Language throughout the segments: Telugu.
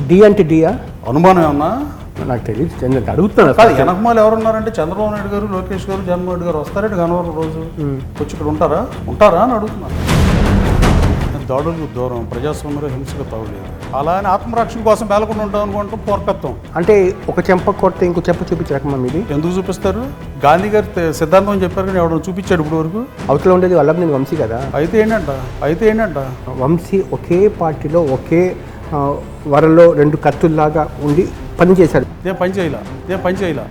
డి అంటే డియా? అనుమానం ఏమన్నా? నాకు తెలియదు, చంద్ర అడుగుతాను. కాదు, వెనకమాలు ఎవరున్నారంటే చంద్రబాబు నాయుడు గారు, లోకేష్ గారు, జగన్మోహన్ రెడ్డి గారు వస్తారంటే గన్నవరం రోజు వచ్చి ఇక్కడ ఉంటారా అని అడుగుతున్నాను. దాడులకు దూరం, ప్రజాస్వామ్యంలో హింసకు తావులేదు. అలా అని ఆత్మరక్షణ కోసం మేలకుండా ఉంటాం అనుకుంటాం పూర్కత్వం. అంటే ఒక చెంప కొడితే ఇంకో చెంప చూపించే రకమా మీది? ఎందుకు చూపిస్తారు? గాంధీ గారు సిద్ధాంతం అని చెప్పారు కానీ ఎవడో చూపించాడు ఇప్పుడు వరకు. అవతల ఉండేది వల్లభనేని వంశీ కదా. అయితే ఏంటంట వంశీ ఒకే పార్టీలో ఒకే వరలో రెండు కత్తుల్లాగా ఉండి పనిచేశాడు. ఏం పని చేయాల.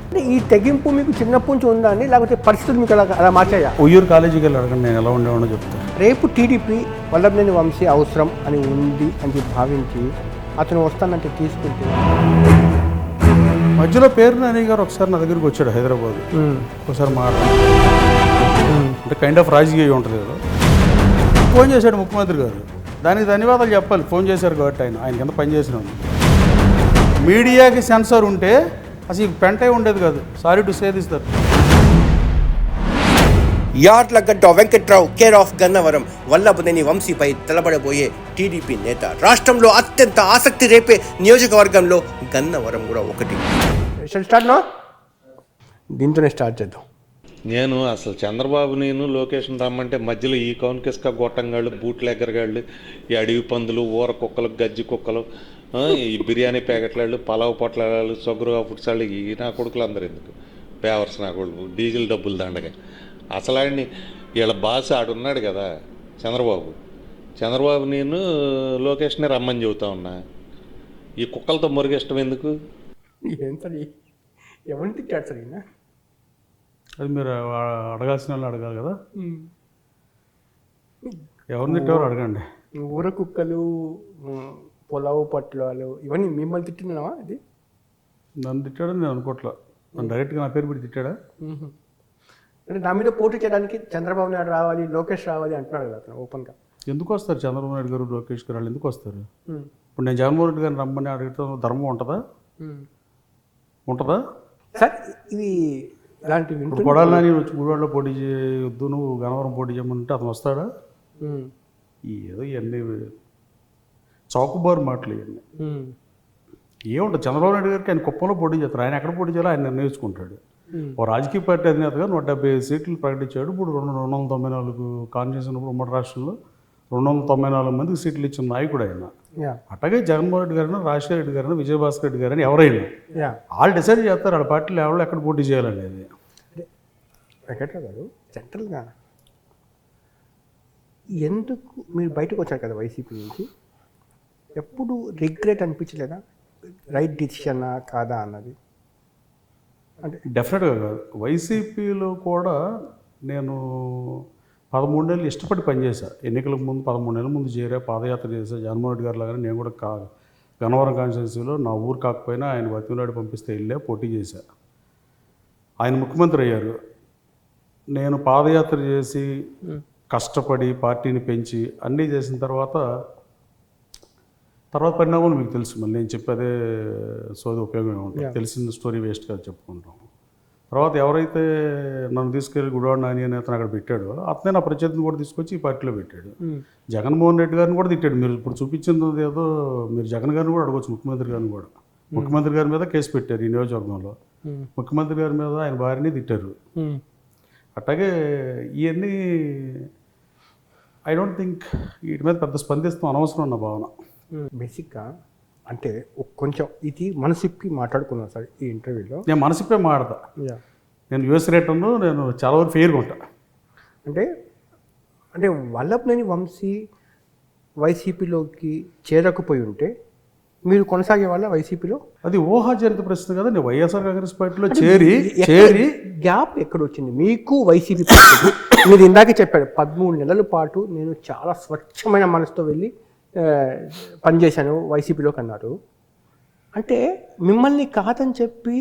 అంటే ఈ తెగింపు మీకు చిన్నప్పటి నుంచి ఉందా అండి, లేకపోతే పరిస్థితులు మీకు అలా మార్చాయా? ఉయ్యూరు కాలేజీకి వెళ్ళి అడగండి, నేను ఎలా ఉండేవాడో చెప్తాను. రేపు టీడీపీ వల్లభనేని వంశీ అవసరం అని ఉంది అని భావించి అతను వస్తానంటే తీసుకుంటే, మధ్యలో పేరు నాని గారు ఒకసారి నా దగ్గరికి వచ్చాడు హైదరాబాద్. ఒకసారి అంటే కైండ్ ఆఫ్ రాజకీయ ఉంటుంది కదా. ఫోన్ చేశాడు ముఖ్యమంత్రి గారు, దానికి ధన్యవాదాలు చెప్పాలి. ఫోన్ చేశారు కాబట్టి ఆయన కింద పనిచేసిన మీడియాకి సెన్సార్ ఉంటే అసలు ఈ పెంటే ఉండేది కాదు. Sorry to say this that. Yarlagadda Venkatrao care of Gannavaram Vallabhaneni వంశీపై తలబడబోయే టీడీపీ నేత. రాష్ట్రంలో అత్యంత ఆసక్తి రేపే నియోజకవర్గంలో గన్నవరం కూడా ఒకటి. దీంతోనే స్టార్ట్ చేద్దాం. నేను అసలు చంద్రబాబు లోకేషన్ రమ్మంటే మధ్యలో ఈ కౌన్కిస్క గొట్టంగాళ్ళు, బూట్లు ఎగ్గరగాళ్ళు, ఈ అడవి పందులు, ఊర కుక్కలు, గజ్జి కుక్కలు, ఈ బిర్యానీ ప్యాకెట్లాళ్ళు, పలావ్ పొట్లాళ్ళు, సొగ్గురుగా పుట్సాళ్ళు, ఈ నా కొడుకులు అందరు ఎందుకు పేవర్స్ నా కొడుకు డీజిల్ డబ్బులు దండగా. అసలు ఆడిని వీళ్ళ బాస్ ఆడున్నాడు కదా చంద్రబాబు నేను లోకేష్ని రమ్మని చెబుతా ఉన్నా. ఈ కుక్కలతో మురిగిష్టం ఎందుకు? ఎవరిని తిట్టాడు సార్ ఈయన? అది మీరు అడగాల్సిన వాళ్ళు అడగాలి కదా. ఎవరిని తిట్టారో అడగండి. ఊర కుక్కలు, పొలావు పట్లాలు, ఇవన్నీ మిమ్మల్ని తిట్టినావా? ఇది నన్ను తిట్టాడని నేను అనుకోవట్లా. నన్ను డైరెక్ట్గా నా పేరు పెట్టి తిట్టాడా? అంటే నా మీద పోటీ చేయడానికి చంద్రబాబు నాయుడు రావాలి, లోకేష్ రావాలి అంటున్నాడు కదా అతను ఓపెన్గా. ఎందుకు వస్తారు చంద్రబాబు నాయుడు గారు, లోకేష్ గారు? వాళ్ళు ఎందుకు వస్తారు? ఇప్పుడు నేను జగన్మోహన్ రెడ్డి గారిని రమ్మని అడిగితే ధర్మం ఉంటుందా సార్? ఇది ఇలాంటివి ఇప్పుడు కొడాలి నాని వచ్చి గుడివాడలో పోటీ చేయొద్దు, నువ్వు గన్నవరం పోటీ చేయమంటే అతను వస్తాడా? ఏదో ఇవన్నీ చౌకబారు మాటలు ఇవన్నీ. ఏముంటుంది చంద్రబాబు నాయుడు గారికి? ఆయన కుప్పంలో పోటీ చేస్తారు. ఆయన ఎక్కడ పోటీ చేయాలో ఆయన నిర్ణయించుకుంటాడు. ఓ రాజకీయ పార్టీ అధినేతగా 175 సీట్లు ప్రకటించాడు. ఇప్పుడు 294 కాన్స్టిట్యూషన్ ఉన్నప్పుడు ఉమ్మడి రాష్ట్రంలో 294 మందికి సీట్లు ఇచ్చిన నాయకుడు ఆయన. అట్లాగే జగన్మోహన్ రెడ్డి గారిని, రాజశేఖర రెడ్డి గారిని, విజయభాస్కర్ రెడ్డి గారిని ఎవరైనా వాళ్ళు డిసైడ్ చేస్తారు వాళ్ళ పార్టీలో ఎవరు ఎక్కడ పోటీ చేయాలనేది. వెంకట్రావు గారు, జనరల్గా ఎందుకు మీరు బయటకు వచ్చారు కదా వైసీపీ నుంచి, ఎప్పుడు రిగ్రెట్ అనిపించలేదా? రైట్ డిసిషనా కాదా అన్నది? అంటే డెఫినెట్గా కాదు. వైసీపీలో కూడా నేను 13 నెలలు ఇష్టపడి పనిచేశా. ఎన్నికలకు ముందు 13 నెలల ముందు చేరా, పాదయాత్ర చేశా. జగన్మోహన్ రెడ్డి గారు లాగానే నేను కూడా గన్నవరం కాన్స్టిట్యున్సీలో నా ఊరు కాకపోయినా ఆయన బతిమలాడి పంపిస్తే వెళ్ళా, పోటీ చేశా. ఆయన ముఖ్యమంత్రి అయ్యారు. నేను పాదయాత్ర చేసి కష్టపడి పార్టీని పెంచి అన్నీ చేసిన తర్వాత పరిణామాలు మీకు తెలుసు. మళ్ళీ నేను చెప్పేదే సోది ఉపయోగం ఉంటుంది. తెలిసిన స్టోరీ వేస్ట్ కాదు చెప్పుకుంటాం. తర్వాత ఎవరైతే నన్ను తీసుకెళ్ళి గుడివాడ నాని అని అతను అక్కడ పెట్టాడో అతనే నా ప్రత్యర్థిని కూడా తీసుకొచ్చి ఈ పార్టీలో పెట్టాడు. జగన్మోహన్ రెడ్డి గారిని కూడా తిట్టాడు. మీరు ఇప్పుడు చూపించింది ఏదో మీరు జగన్ గారిని కూడా అడగవచ్చు, ముఖ్యమంత్రి గారిని కూడా. ముఖ్యమంత్రి గారి మీద కేసు పెట్టారు ఈ నియోజకవర్గంలో. ముఖ్యమంత్రి గారి మీద ఆయన భార్యని తిట్టారు. అట్లాగే ఇవన్నీ ఐ డోంట్ థింక్ వీటి మీద పెద్ద స్పందిస్తాం అనవసరం అన్న భావన. బేసిక్గా అంటే కొంచెం ఇది మనసిప్పి మాట్లాడుకున్నాను సార్ ఈ ఇంటర్వ్యూలో. నేను మనసిప్పే మాడతా. నేను యూఎస్ రేటర్ను నేను చాలా వరకు ఫెయిర్గా ఉంటా. అంటే వల్లభనేని వంశీ వైసీపీలోకి చేరకపోయి ఉంటే మీరు కొనసాగే వాళ్ళ వైసీపీలో? అది ఊహాజనిత ప్రశ్న కదా. నేను వైఎస్ఆర్ కాంగ్రెస్ పార్టీలో చేరి గ్యాప్ ఎక్కడ వచ్చింది మీకు వైసీపీ పార్టీకి? మీరు ఇందాకే చెప్పాడు 13 నెలల పాటు నేను చాలా స్వచ్ఛమైన మనసుతో వెళ్ళి పనిచేశాను వైసీపీలోకి అన్నారు. అంటే మిమ్మల్ని కాదని చెప్పి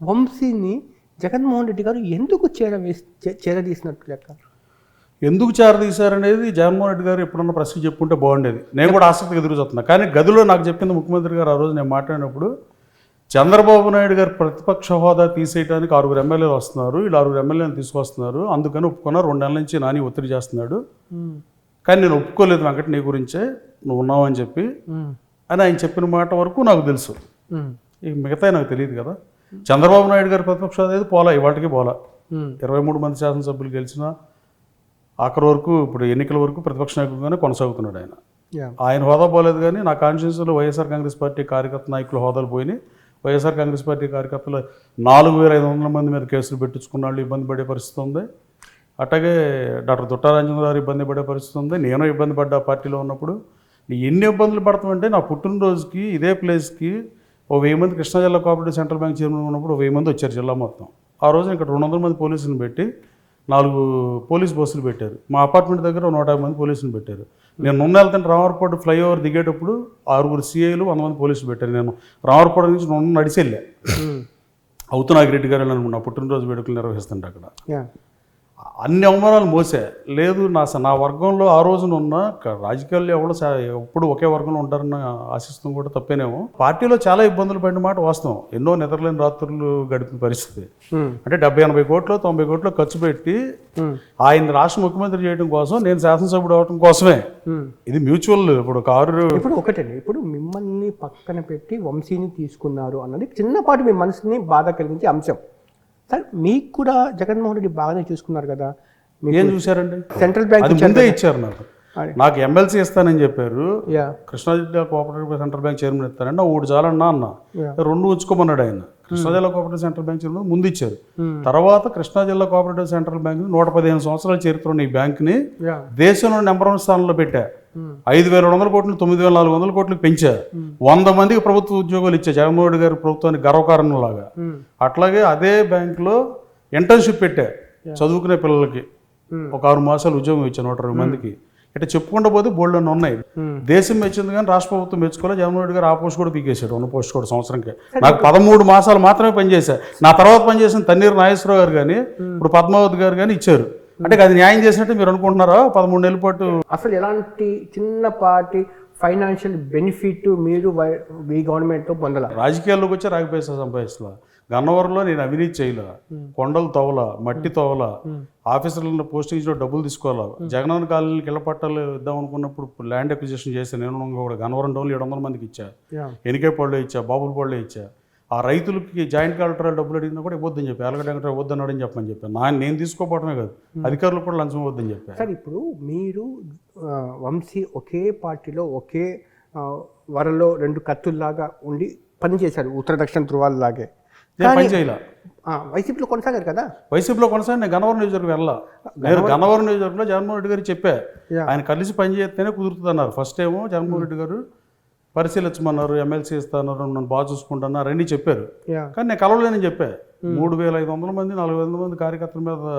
వంశీని జగన్మోహన్ రెడ్డి గారు ఎందుకు చేరదీసినట్టు లెక్క? ఎందుకు చేరదీశారనేది జగన్మోహన్ రెడ్డి గారు ఎప్పుడన్నా ప్రశ్న చెప్పుకుంటే బాగుండేది. నేను కూడా ఆసక్తిగా ఎదురు చూస్తున్నాను. కానీ గదిలో నాకు చెప్పింది ముఖ్యమంత్రి గారు ఆ రోజు నేను మాట్లాడినప్పుడు, చంద్రబాబు నాయుడు గారు ప్రతిపక్ష హోదా తీసేయడానికి 6 ఎమ్మెల్యేలు వస్తున్నారు, వీళ్ళు 6 ఎమ్మెల్యేలు తీసుకొస్తున్నారు, అందుకని ఒప్పుకున్నారు. 2 నెలల నుంచి నాని ఒత్తిడి చేస్తున్నాడు. కానీ నేను ఒప్పుకోలేదు వెంకట, నీ గురించే నువ్వు ఉన్నావు అని చెప్పి అని ఆయన చెప్పిన మాట వరకు నాకు తెలుసు. ఈ మిగతా నాకు తెలియదు కదా. చంద్రబాబు నాయుడు గారి ప్రతిపక్ష అనేది పోలా, ఇవాటికి పోలా. 23 మంది శాసనసభ్యులు గెలిచిన ఆఖరి వరకు ఇప్పుడు ఎన్నికల వరకు ప్రతిపక్ష నాయకుడిగానే కొనసాగుతున్నాడు ఆయన. ఆయన హోదా పోలేదు, కానీ నా కాన్స్టిట్యూన్సీలో వైఎస్ఆర్ కాంగ్రెస్ పార్టీ కార్యకర్త నాయకుల హోదాలు పోయినాయి. వైఎస్ఆర్ కాంగ్రెస్ పార్టీ కార్యకర్తలు 4500 మంది మీద కేసులు పెట్టించుకున్న వాళ్ళు ఇబ్బంది పడే పరిస్థితి ఉంది. అట్లాగే డాక్టర్ దుట్టారాజేంద్ర గారు ఇబ్బంది పడే పరిస్థితి ఉంది. నేను ఇబ్బంది పడ్డా పార్టీలో ఉన్నప్పుడు. ఎన్ని ఇబ్బందులు పడతామంటే నా పుట్టినరోజుకి ఇదే ప్లేస్కి 1000 మంది కృష్ణా జిల్లా కోఆపరేటివ్ సెంట్రల్ బ్యాంక్ చైర్మన్ ఉన్నప్పుడు 1000 మంది వచ్చారు జిల్లా మొత్తం. ఆ రోజు ఇక్కడ 200 మంది పోలీసులను పెట్టి 4 పోలీస్ బస్సులు పెట్టారు. మా అపార్ట్మెంట్ దగ్గర 150 మంది పోలీసులు పెట్టారు. నేను నున్న వెళ్తాను రామవరపాడు ఫ్లైఓవర్ దిగేటప్పుడు 6 సిఐలు 100 మంది పోలీసులు పెట్టారు. నేను రామవరపాడు నుంచి నున్న నడిచి వెళ్ళా. అవుతున్నాగిరెడ్డి గారు నా పుట్టినరోజు వేడుకలు నిర్వహిస్తుంటే అక్కడ అన్ని అవమానాలు మోసా. లేదు నా వర్గంలో ఆ రోజున ఉన్న రాజకీయాల్లో ఎవరు ఎప్పుడు ఒకే వర్గంలో ఉంటారని ఆశిస్తాం కూడా తప్పేనేమో. పార్టీలో చాలా ఇబ్బందులు పడిన మాట వాస్తవం. ఎన్నో నిద్రలేని రాత్రులు గడిపిన పరిస్థితి. అంటే 70-80 కోట్లు 90 కోట్లు ఖర్చు పెట్టి ఆయన రాష్ట్ర ముఖ్యమంత్రి చేయడం కోసం, నేను శాసనసభ్యుడు అవడం కోసమే. ఇది మ్యూచువల్. ఇప్పుడు ఇప్పుడు ఒకటండి, ఇప్పుడు మిమ్మల్ని పక్కన పెట్టి వంశీని తీసుకున్నారు అన్నది చిన్నపాటి మీ మనసుని బాధ కలిగించే అంశం. సార్ మీకు కూడా జగన్మోహన్ రెడ్డి బాగానే చూసుకున్నారు కదా. ఏం చూశారండి? సెంట్రల్ బ్యాంక్ ముందే ఇచ్చారు నాకు ఎమ్మెల్సీ ఇస్తానని చెప్పారు. కృష్ణా జిల్లా కోఆపరేటివ్ సెంట్రల్ బ్యాంక్ చైర్మన్ ఇస్తానంటే 3 చాలన్నా అన్న 2 ఉంచుకోమన్నాడు ఆయన. కృష్ణా జిల్లా కోఆపరేటివ్ సెంట్రల్ బ్యాంక్ చైర్మన్ ముందు ఇచ్చారు. తర్వాత కృష్ణా జిల్లా కోఆపరేటివ్ సెంట్రల్ బ్యాంక్ 115 సంవత్సరాల చరిత్ర ఉన్న ఈ బ్యాంక్ని దేశంలో నెంబర్ 1 స్థానంలో పెట్టా. 5200 కోట్లు 9400 కోట్లకు పెంచా. 100 మందికి ప్రభుత్వ ఉద్యోగాలు ఇచ్చా జగన్మోహన్ రెడ్డి గారి ప్రభుత్వానికి గర్వకారణం లాగా. అట్లాగే అదే బ్యాంకులో ఇంటర్న్షిప్ పెట్టా చదువుకునే పిల్లలకి. ఒక 6 మాసాలు ఉద్యోగం ఇచ్చా 120 మందికి. ఇట్లా చెప్పుకుంటూ పోతే బోల్డ్ అన్నీ ఉన్నాయి. దేశం మెచ్చింది కానీ రాష్ట్ర ప్రభుత్వం మెచ్చుకోవాలి. జగన్మోహన్ రెడ్డి గారు ఆ పోస్ట్ కూడా పీకేశాడు. ఉన్న పోస్ట్ కూడా సంవత్సరంకే. నాకు 13 మాసాలు మాత్రమే పనిచేశా. నా తర్వాత పనిచేసిన తన్నీరు నాగేశ్వరరావు గారు కానీ ఇప్పుడు పద్మావతి గారు కానీ ఇచ్చారు. అంటే అది న్యాయం చేసినట్టు మీరు అనుకుంటున్నారా? 13 నెలల పాటు అసలు ఎలాంటి చిన్నపాటి ఫైనాన్షియల్ బెనిఫిట్ మీరు మీ గవర్నమెంట్తో పొందాల? రాజకీయాల్లోకి వచ్చి రాకపోయేసా సంపాదిస్తా. గన్నవరంలో నేను అవినీతి చేయలే, కొండలు తవ్వల, మట్టి తవ్వల, ఆఫీసర్లను పోస్టింగ్ ఇచ్చిన డబ్బులు తీసుకోవాలా. జగనన్న కాలనీకి ఇళ్ల పట్టాలు ఇద్దాం అనుకున్నప్పుడు ల్యాండ్ అక్విజిషన్ చేశాను. నేను కూడా గన్నవరం టౌన్లో 700 మందికి ఇచ్చా. ఎనికేపల్లిలో ఇచ్చా, బాబులపల్లిలో ఇచ్చా. ఆ రైతులకి జాయింట్ కలెక్టర్ డబ్బులు అడిగినా కూడా ఇవ్వద్దని చెప్పి, ఎలగడ్డ వెంకటరావు ఇవ్వద్దన్నాడని చెప్పని చెప్పాను. నేను తీసుకోపోవడమే కాదు, అధికారులు కూడా లంచం ఇవ్వద్దని చెప్పాను. సార్ ఇప్పుడు మీరు వంశీ ఒకే పార్టీలో ఒకే వరలో 2 కత్తుల్లాగా ఉండి పనిచేశారు, ఉత్తర దక్షిణ ధృవాలలాగే. నేను పని చేయలే. వైసీపీలో కొనసాగారు కదా. వైసీపీలో కొనసాగి నేను గన్నవరం నియోజకవర్గం వెళ్ళా. నేను గన్నవరం నియోజకవర్గంలో జగన్మోహన్ రెడ్డి గారు చెప్పా, ఆయన కలిసి పని చేస్తేనే కుదురుతుంది అన్నారు. ఫస్ట్ ఏమో జగన్మోహన్ రెడ్డి గారు పరిశీలించమన్నారు, ఎమ్మెల్సీ ఇస్తాన్నారు, నన్ను బాగా చూసుకుంటున్నారు అన్నీ చెప్పారు. కానీ నేను కలవలేనని చెప్పా. 3500 మంది 4000 మంది కార్యకర్తల మీద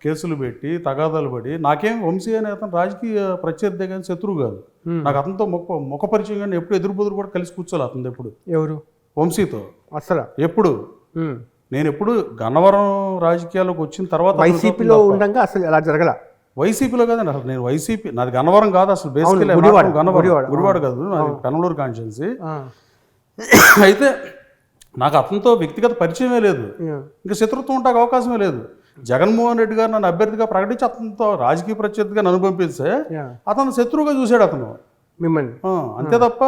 కేసులు పెట్టి తగాదాలు పడి, నాకేం వంశీ అనే అతను రాజకీయ ప్రత్యర్థి కానీ శత్రువు కాదు. నాకు అతనితో ముఖ పరిచయం కానీ ఎప్పుడు ఎదురు బదురు కూడా కలిసి కూర్చోవాలి అతను. ఎప్పుడు ఎవరు వంశీతో అసలు ఎప్పుడు నేను ఎప్పుడు గన్నవరం రాజకీయాల్లోకి వచ్చిన తర్వాత వైసీపీలో ఉండగా అసలు ఎలా జరగల. వైసీపీలో కాదండి అసలు. నేను వైసీపీ, నాది గన్నవరం కాదు అసలు. బేసికలీ గుడివాడ కాదు, నాది పెనమలూరు కాన్స్టిట్యున్సీ. అయితే నాకు అతనితో వ్యక్తిగత పరిచయమే లేదు, ఇంకా శత్రుత్వం ఉంటాక అవకాశమే లేదు. జగన్మోహన్ రెడ్డి గారు నన్ను అభ్యర్థిగా ప్రకటించి అతనితో రాజకీయ ప్రత్యర్థిగా నన్ను పంపిస్తే అతను శత్రువుగా చూశాడు అతను మిమ్మల్ని, అంతే తప్ప.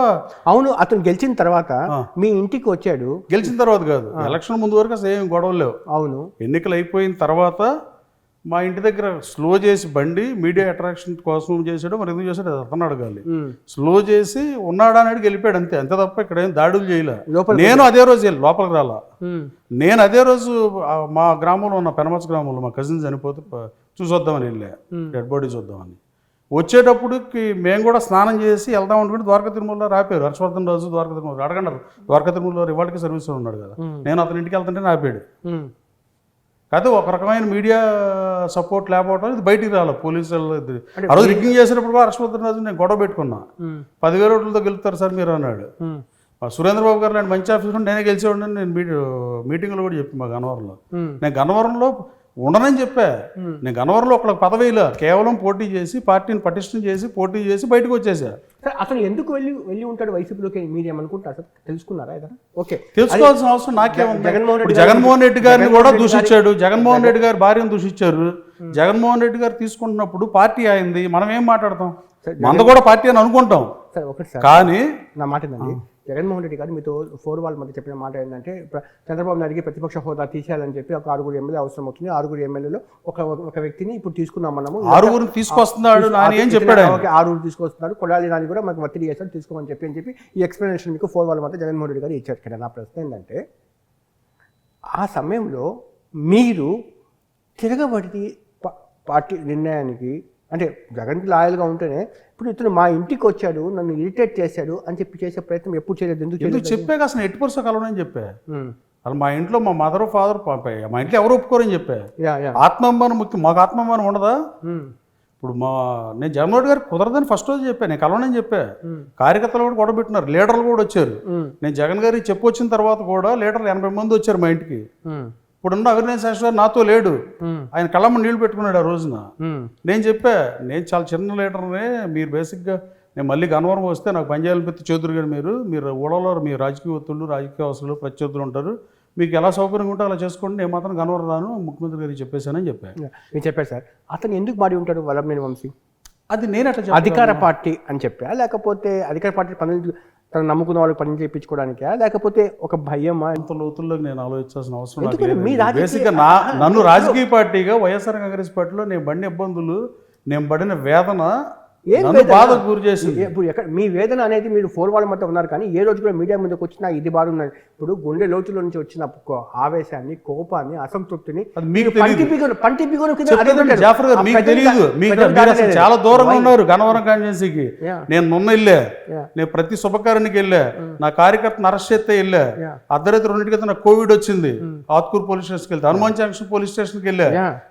అవును, అతను గెలిచిన తర్వాత మీ ఇంటికి వచ్చాడు. గెలిచిన తర్వాత కాదు, ఎలక్షన్ ముందు వరకు అసలు ఏం గొడవలు లేవు. అవును, ఎన్నికలు అయిపోయిన తర్వాత మా ఇంటి దగ్గర స్లో చేసి బండి మీడియా అట్రాక్షన్ కోసం చేసాడు, మరి ఎందుకు చేశాడు అతను అడగాలి. స్లో చేసి ఉన్నాడా అని వెళ్ళిపోయాడు అంతే. అంతే తప్ప ఇక్కడ ఏం దాడులు చేయలే. నేను అదే రోజు వెళ్ళి లోపలికి రాలా. నేను అదే రోజు మా గ్రామంలో ఉన్న పెనమచ్చ గ్రామంలో మా కజిన్ చనిపోతే చూసొద్దామని వెళ్ళా, డెడ్ బాడీ చూద్దామని. వచ్చేటప్పటికి మేము కూడా స్నానం చేసి వెళ్దాం అనుకుంటే ద్వారకా తిరుమలలో రాపారు. హర్షవర్ధన్ రాజు ద్వారకా తిరుమల అడగండారు. ద్వారకా తిరుమలలో ఇవాళకి సర్వీస్లో ఉన్నాడు కదా. నేను అతని ఇంటికి వెళ్తుంటే ఆపాడు. కాకపోతే ఒక రకమైన మీడియా సపోర్ట్ లేకపోవడం ఇది బయటికి రాలి. పోలీసులు ఆ రోజు రిగ్గింగ్ చేసినప్పుడు కూడా హర్షవర్ధన్ రాజు నేను గొడవ పెట్టుకున్నా. 10,000 ఓట్లతో గెలుస్తారు సార్ మీరు అన్నాడు. సురేంద్రబాబు గారు నేను మంచి ఆఫీసర్ నేనే గెలిచేవాడిని. నేను మీటింగ్లో కూడా చెప్పి మా గన్నవరంలో, నేను గన్నవరంలో ఉండనని చెప్పా. నేను గన్నవరంలో ఒక పదవిలో కేవలం పోటీ చేసి పార్టీని పటిష్టం చేసి పోటీ చేసి బయటకు వచ్చేసా. అతను ఎందుకు వెళ్ళి ఉంటాడు వైసీపీలోకి మీరు ఏమనుకుంటారు సార్? తెలుసుకున్నారా ఏదైనా? ఓకే, తెలుసుకోవాల్సిన అవసరం నాకేముంది. జగన్మోహన్ రెడ్డి గారిని కూడా దూషించాడు, జగన్మోహన్ రెడ్డి గారి భార్యను దూషించారు. జగన్మోహన్ రెడ్డి గారు తీసుకుంటున్నప్పుడు పార్టీ అయింది, మనం ఏం మాట్లాడతాం? మనది కూడా పార్టీ అని అనుకుంటాం. ఒకటి సార్ కానీ నా మాట ఏంటండి, జగన్మోహన్ రెడ్డి గారు మీతో 4 వాళ్ళ మధ్య చెప్పిన మాట ఏంటంటే చంద్రబాబు నాయుడుకి ప్రతిపక్ష హోదా తీసేయాలని చెప్పి ఒక 6 ఎమ్మెల్యే అవసరం అవుతుంది, 6 ఎమ్మెల్యేలో ఒక వ్యక్తిని ఇప్పుడు తీసుకున్నాం మనము, 6 తీసుకొస్తున్నాడు నాని ఏం చెప్పాడు ఆయన? 6 తీసుకొస్తున్నాడు, కొడాలి నాని కూడా మనకు ఒత్తిడి చేస్తాడు తీసుకోమని చెప్పి ఈ ఎక్స్ప్లెనేషన్ మీకు 4 వాళ్ళ మధ్య జగన్మోహన్ రెడ్డి గారు ఇచ్చారు కదా. నా ప్రశ్న ఏంటంటే ఆ సమయంలో మీరు తిరగబడి పార్టీ నిర్ణయానికి అంటే జగన్కి లాయల్గా ఉంటేనే ఇప్పుడు ఇతను మా ఇంటికి వచ్చాడు నన్ను ఇరిటేట్ చేశాడు అని చెప్పి చేసే ప్రయత్నం ఎప్పుడు చేయలేదు, ఎందుకు చెప్పాక అసలు 8% కలవనని చెప్పా. అసలు మా ఇంట్లో మా మదర్ ఫాదర్ మా ఇంట్లో ఎవరు ఒప్పుకోరని చెప్పా. ఆత్మాభిమానం ముఖ్యం, మాకు ఆత్మాభిమానం ఉండదా? ఇప్పుడు నేను జగన్మోహన్ రెడ్డి గారు కుదరదని ఫస్ట్ రోజు చెప్పాను, నేను కలవనని చెప్పా. కార్యకర్తలు కూడా గొడవ పెట్టినారు, లీడర్లు కూడా వచ్చారు. నేను జగన్ గారికి చెప్పొచ్చిన తర్వాత కూడా లీడర్లు 80 మంది వచ్చారు మా ఇంటికి. ఇప్పుడున్న అవినాష్ శాస్త్రి గారు నాతో లేడు, ఆయన కళ్ళమ్మ నీళ్లు పెట్టుకున్నాడు ఆ రోజున. నేను చెప్పా, నేను చాలా చిన్న లీడర్నే, మీరు బేసిక్గా నేను మళ్ళీ గన్నవరం వస్తే నాకు పనిచేయాలని పెట్టి చౌదరి గారు మీరు ఊళ్ళలో మీ రాజకీయ ఒత్తుళ్ళు రాజకీయ అవసరాలు ప్రత్యర్థులు ఉంటారు, మీకు ఎలా సౌకర్యంగా ఉంటే అలా చేసుకోండి, నేను మాత్రం గన్నవరం రాను ముఖ్యమంత్రి గారికి చెప్పేశానని చెప్పాను. నేను చెప్పాను సార్, అతను ఎందుకు మారి ఉంటాడు వల్లభనేని వంశీ? అది నేను అట్లా అధికార పార్టీ అని చెప్పా, లేకపోతే అధికార పార్టీ పనులు తను నమ్ముకున్న వాళ్ళకి పని చేయించుకోవడానికా, లేకపోతే ఒక భయమా? అంత లోతుల్లోకి నేను ఆలోచించాల్సిన అవసరం లేదు. బేసిక్గా నన్ను రాజకీయ పార్టీగా వైఎస్ఆర్ కాంగ్రెస్ పార్టీలో నేను పడిన ఇబ్బందులు, నేను పడిన వేదన బాధకు గురి చేసింది. ఇప్పుడు ఎక్కడ మీ వేదన అనేది మీరు 4 వాళ్ళ మధ్య ఉన్నారు, కానీ ఏ రోజు కూడా మీడియా ముందుకు వచ్చినా ఇది బాగున్నది. ఇప్పుడు గుండె లోతులో నుంచి వచ్చిన ఆవేశాన్ని, కోపాన్ని, అసంతృప్తిని చాలా దూరంగా ఉన్నారు గన్నవరం కాన్స్టిట్యున్సీకి. నేను మొన్న వెళ్ళా, నేను ప్రతి శుభకార్యానికి వెళ్ళా, నా కార్యకర్తను అరెస్ట్ చేస్తే వెళ్ళా. అర్ధరాత్రి 2కి నాకు కోవిడ్ వచ్చింది, ఆత్కూరు పోలీస్ స్టేషన్కి వెళ్తే, హనుమాన్ జంక్షన్ పోలీస్ స్టేషన్కి వెళ్ళా,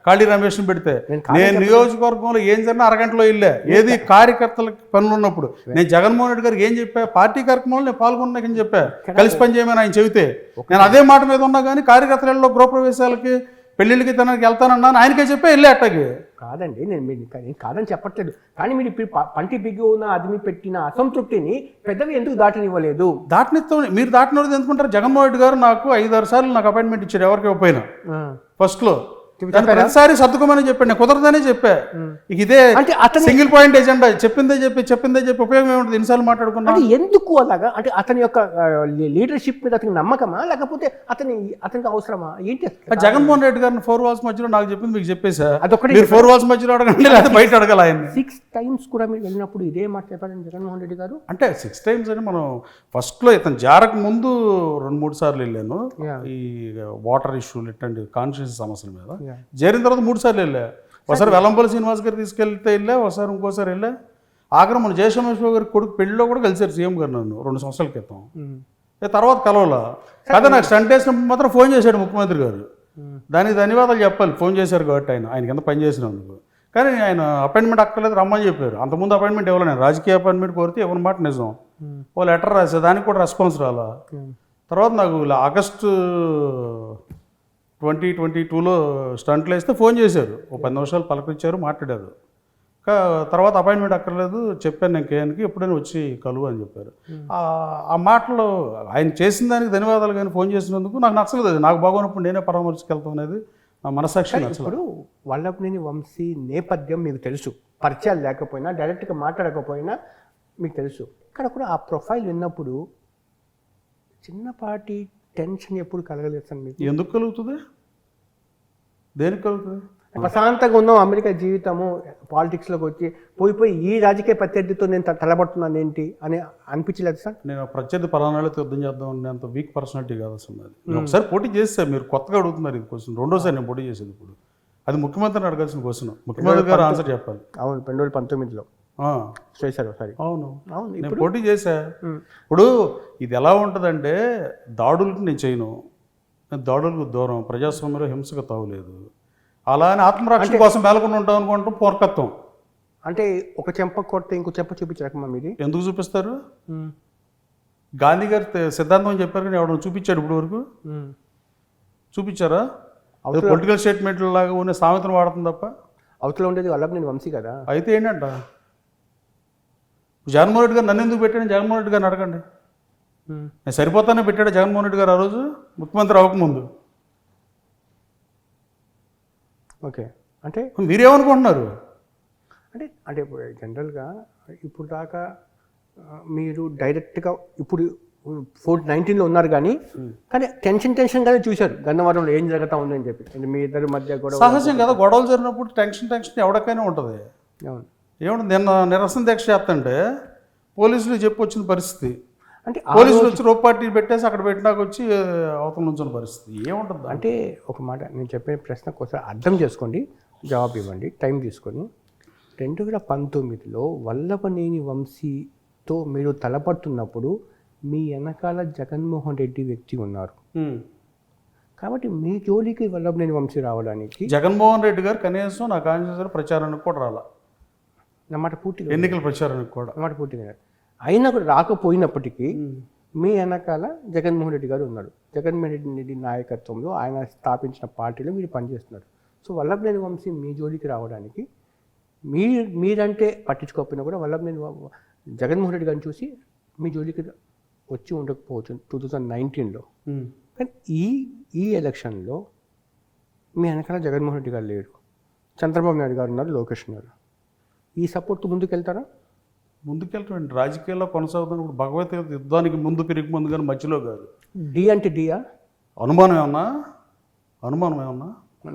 ఖాళీ రమేష్ని పెడితే. నేను నియోజకవర్గంలో ఏం జరిగినా అరగంటలో వెళ్ళా. ఏది కార్యకర్తలకు పనులు ఉన్నప్పుడు నేను జగన్మోహన్ రెడ్డి గారికి ఏం చెప్పా, పార్టీ కార్యక్రమాలు నేను పాల్గొన్నాకని చెప్పా, కలిసి పనిచేయమని ఆయన చెబితే నేను అదే మాట మీద ఉన్నా. కానీ కార్యకర్తలలో గృహప్రవేశాలకి పెళ్లిళ్ళకి తనకి వెళ్తానన్నాను, ఆయనకే చెప్పే వెళ్ళే అట్టకి. కాదండి, నేను కాదని చెప్పట్లేదు, కానీ మీరు ఇప్పుడు పంటి బిగ్గి ఉన్న అదిమి పెట్టిన అసంతృప్తిని పెద్దవి ఎందుకు దాటనివ్వలేదు? దాటనిస్తాం, మీరు దాటినది ఎందుకుంటారు? జగన్మోహన్ రెడ్డి గారు నాకు 5-6 సార్లు నాకు అపాయింట్మెంట్ ఇచ్చాడు, ఎవరికి ఇవ్వకపోయినా. ఫస్ట్లో ప్రతిసారి సర్దుకోమని చెప్పాడు, నేను కుదరదనే చెప్పా. ఇదే సింగిల్ పాయింట్ ఎజెండా, చెప్పిందే చెప్పి ఉపయోగం ఏముంటుంది? ఎన్నిసార్లు మాట్లాడుకున్నా. ఎందుకు అలాగా? అంటే అతని యొక్క లీడర్షిప్ మీద అతనికి నమ్మకమా, లేకపోతే అతనికి అవసరమా ఏంటి? జగన్మోహన్ రెడ్డి గారిని 4 వాల్స్ మధ్యలో నాకు చెప్పింది మీకు చెప్పేసా, అదొకటి 4 వాల్స్ మధ్యలో అడగండి, లేదా బయట అడగాలి. ఆయన 6 times కూడా మీరు వెళ్ళినప్పుడు ఇదే మాట చెప్పారండి జగన్మోహన్ రెడ్డి గారు. అంటే 6 times అని మనం ఫస్ట్లో ఇతను జారక ముందు 2-3 సార్లు వెళ్ళాను, ఈ వాటర్ ఇష్యూలు ఇట్లాంటి కాన్స్టిట్యూన్సీ సమస్యల మీద. చేరిన తర్వాత 3 సార్లు వెళ్ళా. ఒకసారి వెల్లంపల్లి శ్రీనివాస్ గారు తీసుకెళ్తే వెళ్ళా, ఒకసారి ఇంకోసారి వెళ్ళా. ఆఖరి మన జయసోమేశ్వర గారి కొడుకు పెళ్లిలో కూడా కలిసారు సీఎం గారు నన్ను 2 సంవత్సరాల క్రితం. తర్వాత కలవలా కదా, నాకు స్టంట్ వేసినప్పుడు మాత్రం ఫోన్ చేశాడు ముఖ్యమంత్రి గారు, దానికి ధన్యవాదాలు చెప్పాలి, ఫోన్ చేశారు కాబట్టి ఆయన కింద పని చేసినందుకు. కానీ ఆయన అపాయింట్మెంట్ అక్కర్లేదు రమ్మని చెప్పారు. అంతకుముందు అపాయింట్మెంట్ ఇవ్వలేదు, నేను రాజకీయ అపాయింట్మెంట్ కోరితే ఎవరి మాట నిజం. ఓ లెటర్ రాసే, దానికి కూడా రెస్పాన్స్ రాలా. తర్వాత నాకు ఆగస్టు 2022లో స్టంట్లు వేస్తే ఫోన్ చేశారు, ఓ 10 నిమిషాలు పలకరించారు, మాట్లాడారు. తర్వాత అపాయింట్మెంట్ అక్కర్లేదు చెప్పాను నేను కేఎన్కి, ఎప్పుడైనా వచ్చి కలువు అని చెప్పారు. ఆ మాటలో ఆయన చేసిన దానికి ధన్యవాదాలు, కానీ ఫోన్ చేసినందుకు నాకు నచ్చలేదు. అది నాకు బాగున్నప్పుడు నేనే పరామర్శకెళ్తాం అనేది నా మనసాక్షి నచ్చలేదు. ఇప్పుడు వల్లభనేని వంశీ నేపథ్యం మీకు తెలుసు, పరిచయాలు లేకపోయినా డైరెక్ట్గా మాట్లాడకపోయినా మీకు తెలుసు. ఇక్కడ కూడా ఆ ప్రొఫైల్ విన్నప్పుడు చిన్నపాటి టెన్షన్ ఎప్పుడు కలగలేదు సార్ మీకు? ఎందుకు కలుగుతుంది? దేనికి కలుగుతుంది? ప్రశాంతంగా ఉన్నాం, అమెరికా జీవితము, పాలిటిక్స్లోకి వచ్చి పోయి ఈ రాజకీయ ప్రత్యర్థితో నేను తలబడుతున్నాను ఏంటి అని అనిపించలేదు సార్? నేను ప్రత్యర్థి పలానాళ్ళతో యుద్ధం చేద్దాం అంటే అంత వీక్ పర్సనాలిటీ కాదు అసలు. నేను ఒకసారి పోటీ చేస్తే, మీరు కొత్తగా అడుగుతున్నారు ఇది క్వశ్చన్, రెండోసారి నేను పోటీ చేసేది. ఇప్పుడు అది ముఖ్యమంత్రిని అడగాల్సిన క్వశ్చన్, ముఖ్యమంత్రి గారు ఆన్సర్ చెప్పాలి. అవును, 2019లో చేశారు ఒకసారి. అవును, నేను పోటీ చేశా. ఇప్పుడు ఇది ఎలా ఉంటుందంటే, దాడులకు నేను చేయను, నేను దాడులకు దూరం, ప్రజాస్వామ్యంలో హింసకు తావులేదు. అలా అని ఆత్మరక్షణ కోసం మేలకుండా ఉంటాం అనుకుంటాం, పోర్కత్వం. అంటే ఒక చెంప కొడితే ఇంకో చెంప చూపించరకమా మీది? ఎందుకు చూపిస్తారు? గాంధీ గారు సిద్ధాంతం చెప్పారు, కానీ ఎవరు చూపించాడు ఇప్పుడు వరకు? చూపించారా? పొలిటికల్ స్టేట్మెంట్ లాగా ఉన్న సామెతను వాడుతుంది తప్ప. అవతల ఉండేది వల్లభనేని వంశీ కదా. అయితే ఏంటంట, జగన్మోహన్ రెడ్డి గారు నన్ను ఎందుకు పెట్టాను? జగన్మోహన్ రెడ్డి గారిని అడగండి. నేను సరిపోతానే పెట్టాడు జగన్మోహన్ రెడ్డి గారు ఆ రోజు ముఖ్యమంత్రి అవ్వకముందు. ఓకే, అంటే మీరేమనుకుంటున్నారు? అంటే అంటే జనరల్గా ఇప్పుడు దాకా మీరు డైరెక్ట్గా ఇప్పుడు 19లో ఉన్నారు కానీ టెన్షన్గానే చూశారు గన్నవరంలో ఏం జరుగుతా ఉందని చెప్పి. అంటే మీ ఇద్దరి మధ్య కూడా సహజం కదా, గొడవలు జరిగినప్పుడు టెన్షన్ ఎవరికైనా ఉంటుంది. అవును. ఏమంటే నిన్న నిరసన దీక్ష చేస్తుంటే పోలీసులు చెప్పి వచ్చిన పరిస్థితి, అంటే పోలీసులు వచ్చి రోప్ పార్టీ పెట్టేసి అక్కడ పెట్టినాక వచ్చి అవతల నుంచిన పరిస్థితి ఏముంటుంది. అంటే ఒక మాట నేను చెప్పే ప్రశ్నకు ఒకసారి అర్థం చేసుకోండి, జవాబు ఇవ్వండి టైం తీసుకొని. 2019లో వల్లభనేని వంశీతో మీరు తలపడుతున్నప్పుడు మీ వెనకాల జగన్మోహన్ రెడ్డి వ్యక్తి ఉన్నారు కాబట్టి మీ జోలికి వల్లభనేని వంశీ రావడానికి జగన్మోహన్ రెడ్డి గారు కనీసం నా కాన్స్టిట్యూన్సీ ప్రచారానికి కూడా రాలా, నమాట పూర్తిగా ఎన్నికల ప్రచారానికి కూడా నమాట పూర్తిగా అయినా కూడా రాకపోయినప్పటికీ మీ వెనకాల జగన్మోహన్ రెడ్డి గారు ఉన్నారు. జగన్మోహన్ రెడ్డి నాయకత్వంలో ఆయన స్థాపించిన పార్టీలో మీరు పనిచేస్తున్నారు. సో వల్లభనేని వంశీ మీ జోలికి రావడానికి మీరంటే పట్టించుకోకపోయినా కూడా వల్లభనేని జగన్మోహన్ రెడ్డి గారిని చూసి మీ జోలికి వచ్చి ఉండకపోవచ్చు 2019లో. కానీ ఈ ఎలక్షన్లో మీ వెనకాల జగన్మోహన్ రెడ్డి గారు లేరు, చంద్రబాబు నాయుడు గారు ఉన్నారు, లోకేష్ ఉన్నారు. ఈ సపోర్ట్ ముందుకెళ్తారా? ముందుకెళ్తామండి. రాజకీయాల్లో కొనసాగుతున్నప్పుడు ఇప్పుడు భగవద్గీత యుద్ధానికి ముందు పెరిగి ముందు కానీ మధ్యలో కాదు. డి అంటే డియా? అనుమానం ఏమన్నా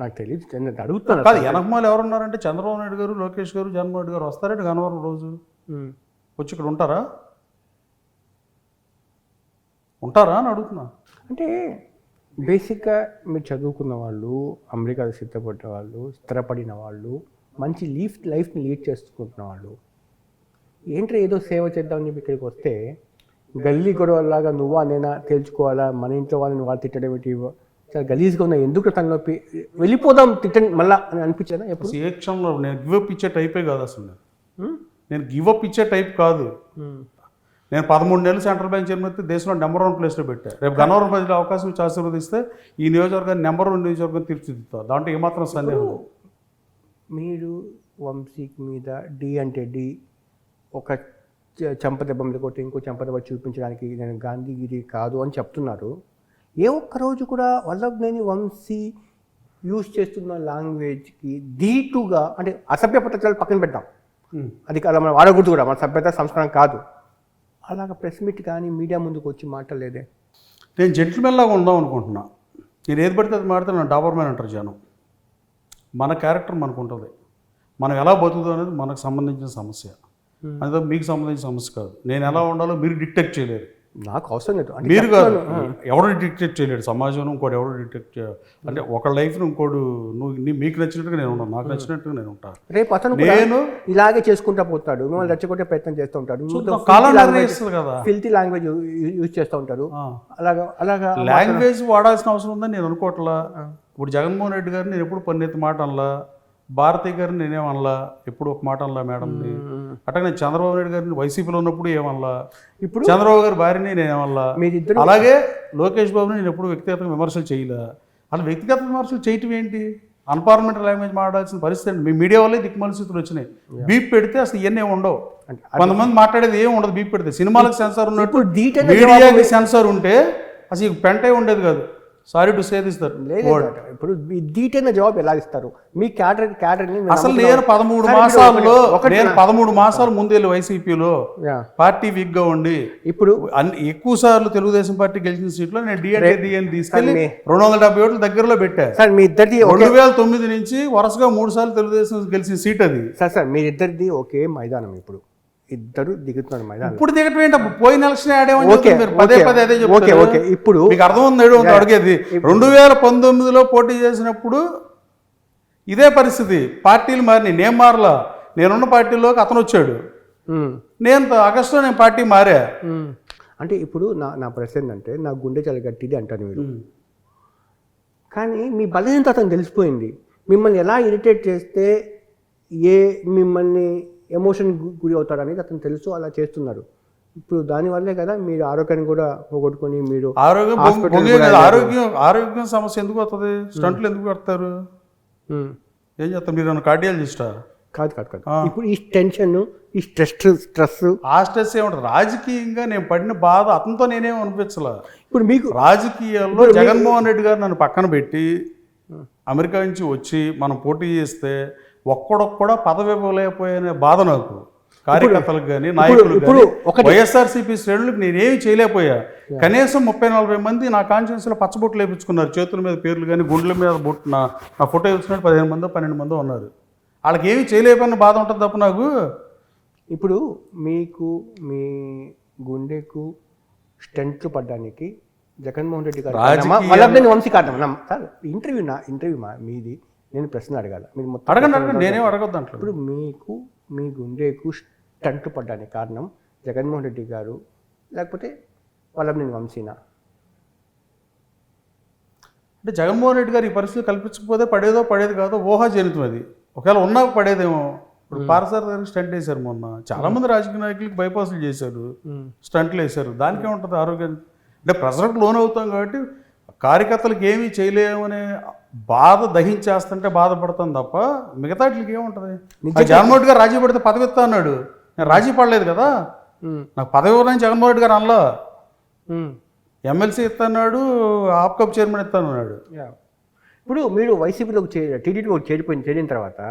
నాకు తెలియదు, నేను అడుగుతున్నాను. కాదు, వెనకమాలు ఎవరున్నారంటే చంద్రబాబు నాయుడు గారు, లోకేష్ గారు, జగన్మోహన్ రెడ్డి గారు వస్తారంటే గన్నవరం రోజు వచ్చి ఇక్కడ ఉంటారా అని అడుగుతున్నా. అంటే బేసిక్గా మీరు చదువుకున్న వాళ్ళు, అమెరికాలో సిద్ధపడ్డ వాళ్ళు, స్థిరపడిన వాళ్ళు, మంచి లైఫ్ని లీడ్ చేసుకుంటున్న వాళ్ళు, ఏంటో ఏదో సేవ చేద్దామని చెప్పి ఇక్కడికి వస్తే గల్లీ గొడవలాగా నువ్వా నేనా తేల్చుకోవాలా, మన ఇంట్లో వాళ్ళని వాళ్ళు తిట్టడం ఏంటి, చాలా గలీజ్గా ఉన్నా, ఎందుకు తనలోపి వెళ్ళిపోదాం తిట్టండి మళ్ళా అని అనిపించారా ఎప్పుడు? ఏ క్షణంలో నేను గివప్ ఇచ్చే టైపే కాదు అసలు. నేను గివప్ ఇచ్చే టైప్ కాదు. నేను 13 నెలలు సెంట్రల్ బ్యాంక్ చైర్మన్ అయితే దేశంలో నెంబర్ 1 ప్లేస్లో పెట్టాను. రేపు గన్నవరం ప్రజలు అవకాశం ఇచ్చి ఆశీర్వదిస్తే ఈ నియోజకవర్గాన్ని నెంబర్ 1 నియోజకవర్గం తీర్చిదిద్దుతా, దాంట్లో ఏమాత్రం సందేహం. మీరు వంశీకి మీద డి అంటే డి, ఒక చెంపదెబ్బ మీద కొట్టి ఇంకో చెంపదెబ్బ చూపించడానికి నేను గాంధీగిరి కాదు అని చెప్తున్నారు. ఏ ఒక్కరోజు కూడా వల్లభనేని వంశీ యూజ్ చేస్తున్న లాంగ్వేజ్కి ధీటుగా, అంటే అసభ్య పద్ధతులు పక్కన పెట్టాం, అది అలా మనం వాడకూడదు కూడా, మన సభ్యత సంస్కారం కాదు, అలాగ ప్రెస్ మీట్ కానీ మీడియా ముందుకు వచ్చి మాట్లాడలేదే. నేను జెంట్మెన్ లాగా ఉందాం అనుకుంటున్నా. నేను ఏది పడితే అది మాడితే నన్ను డాబర్ మ్యాన్ అంటారు జనం. మన క్యారెక్టర్ మనకు ఉంటుంది, మనం ఎలా బతుకుతాం అనేది మనకు సంబంధించిన సమస్య, అదే మీకు సంబంధించిన సమస్య కాదు. నేను ఎలా ఉండాలో మీరు డిక్టేట్ చేయలేరు, నాకు అవసరం లేదు. మీరు కాదు, ఎవరు డిక్టేట్ చేయలేడు. సమాజంలో ఇంకోటి ఎవరు డిక్టేట్ చేయాలి అంటే ఒక లైఫ్ని ఇంకోటి మీకు నచ్చినట్టుగా నేను ఉన్నాను, నాకు నచ్చినట్టుగా నేను ఉంటాను. రేపు అతను నేను ఇలాగే చేసుకుంటా పోతాడు, మిమ్మల్ని రెచ్చగొట్టే ప్రయత్నం చేస్తూ ఉంటాడు, ఫిల్తీ లాంగ్వేజ్ యూజ్ చేస్తూ ఉంటారు. అలాగా లాంగ్వేజ్ వాడాల్సిన అవసరం ఉందని నేను అనుకోవట్లా. ఇప్పుడు జగన్మోహన్ రెడ్డి గారిని నేను ఎప్పుడు పన్నెత్తి మాట అనలా, భారతి గారిని నేనేమనలా, ఎప్పుడు ఒక మాట అనలా మేడంని. అట్లాగే నేను చంద్రబాబు నాయుడు గారిని వైసీపీలో ఉన్నప్పుడు ఏమనలా, ఇప్పుడు చంద్రబాబు గారి భార్యని నేనేమనలా. అలాగే లోకేష్ బాబుని నేను ఎప్పుడు వ్యక్తిగతంగా విమర్శలు చేయలే. అలా వ్యక్తిగత విమర్శలు చేయటం ఏంటి? అన్పార్లమెంటరీ లాంగ్వేజ్ మాట్లాడాల్సిన పరిస్థితి అండి. మీ మీడియా వల్లే దిక్కుమలస్థితులు వచ్చినాయి. బీప్ పెడితే అసలు ఇవన్నీ ఉండవు. కొంతమంది మాట్లాడేది ఏం ఉండదు బీప్ పెడితే. సినిమాలకు సెన్సార్ ఉన్నట్టు మీడియాకి సెన్సార్ ఉంటే అసలు పెంటే ఉండేది కాదు. Sorry to say this that. ఇప్పుడు డీటెయిల్ జవాబు ఎలా ఇస్తారు? మీ క్యాడర్ అసలు నేను 13 మాసాలు ముందు వైసీపీలో పార్టీ వీక్ గా ఉండి ఇప్పుడు ఎక్కువ సార్లు తెలుగుదేశం పార్టీ గెలిచిన సీట్లో నేను డిఎన్ తీసుకెళ్లి 270 ఓట్ల దగ్గరలో పెట్టా. సార్ మీ ఇద్దరిది 2009 నుంచి వరుసగా 3 సార్లు తెలుగుదేశం గెలిచిన సీట్ అది. సార్ మీ ఇద్దరిది ఒకే మైదానం, ఇప్పుడు ఇద్దరు దిగుతున్నారు మైదానం. ఇప్పుడు దిగటం ఏంటి? పోయిన ఎలక్షన్ పదే అదే చెప్తారు. ఇప్పుడు మీకు అర్థం ఉంది అడిగేది. 2019లో పోటీ చేసినప్పుడు ఇదే పరిస్థితి, పార్టీలు మారినాయి, నేను మారలా. నేనున్న పార్టీలోకి అతను వచ్చాడు, నేను ఆగస్టులో నేను పార్టీ మారా. అంటే ఇప్పుడు నా ప్రశ్న ఏంటంటే, నా గుండె చాలా గట్టిది అంటాను మీరు, కానీ మీ బలహీనత అతను తెలిసిపోయింది. మిమ్మల్ని ఎలా ఇరిటేట్ చేస్తే మిమ్మల్ని ఎమోషన్ గురి అవుతారు అనేది అతను తెలుసు, అలా చేస్తున్నారు. ఇప్పుడు దానివల్లే కదా మీరు ఆరోగ్యాన్ని కూడా పోగొట్టుకొని మీరు ఆరోగ్యం సమస్య ఎందుకు వస్తుంది? స్టంట్లు ఎందుకు పెడతారు? ఏం చేస్తారు మీరు? కార్డియాలజిస్టా? కాదు. ఇప్పుడు ఈ టెన్షన్, ఈ స్ట్రెస్ ఆ స్ట్రెస్ ఏముంటుంది? రాజకీయంగా నేను పడిన బాధ అతనితో నేనేం అనిపించలే. ఇప్పుడు మీకు రాజకీయాల్లో జగన్మోహన్ రెడ్డి గారు నన్ను పక్కన పెట్టి అమెరికా నుంచి వచ్చి మనం పోటీ చేస్తే ఒక్కడొక్కడా పదవి ఇవ్వలేకపోయే బాధ నాకు. కార్యకర్తలకు కానీ నాయకులకు ఇప్పుడు కానీ ఒకటి- వైఎస్ఆర్సీపీ శ్రేణులకు నేనేమి చేయలేకపోయా. కనీసం 30-40 మంది నా కాన్షియన్స్లో పచ్చబొట్లు వేయించుకున్నారు. చేతుల మీద పేర్లు కానీ గుండెల మీద బొట్టు నా ఫోటో వేసుకున్నట్టు 15 మందో 12 మందో ఉన్నారు. వాళ్ళకి ఏమి చేయలేకపోయిన బాధ ఉంటుంది తప్ప నాకు. ఇప్పుడు మీకు మీ గుండెకు స్టెంట్లు పడ్డానికి జగన్మోహన్ రెడ్డి గారు వల్లభనేని వంశీ కారణం సార్. ఇంటర్వ్యూ మీది, నేను ప్రశ్న అడగాల, మీరు మొత్తం అడగండి, నేనేం అడగద్దు అంటారు. ఇప్పుడు మీకు మీ గుండెకు స్టంట్ పడ్డానికి కారణం జగన్మోహన్ రెడ్డి గారు లేకపోతే వల్లభనేని వంశీనా? అంటే జగన్మోహన్ రెడ్డి గారు ఈ పరిస్థితి కల్పించకపోతే పడేది కాదో ఊహాజనితం అది. ఒకవేళ ఉన్నా పడేదేమో. ఇప్పుడు పారసార్ గారికి స్టంట్ వేశారు మొన్న. చాలామంది రాజకీయ నాయకులకి బైపాస్లు చేశారు, స్టంట్లు వేశారు. దానికే ఉంటుంది ఆరోగ్యం. అంటే ప్రెజర్కి లోన్ అవుతాం కాబట్టి కార్యకర్తలకు ఏమీ చేయలేమనే బాధ దహించేస్తుంటే బాధపడతాను తప్ప మిగతా వాటికి ఏముంటుంది. జగన్మోహన్ రెడ్డి గారు రాజీ పడితే పదవి ఇస్తా అన్నాడు. నేను రాజీ పడలేదు కదా. నాకు పదవి ఇవ్వడానికి జగన్మోహన్ రెడ్డి గారు అనలా. ఎమ్మెల్సీ ఇస్తాడు, ఆప్కప్ చైర్మన్ ఇస్తానన్నాడు. ఇప్పుడు మీరు వైసీపీలోకి టీడీపీలోకి చేరిన తర్వాత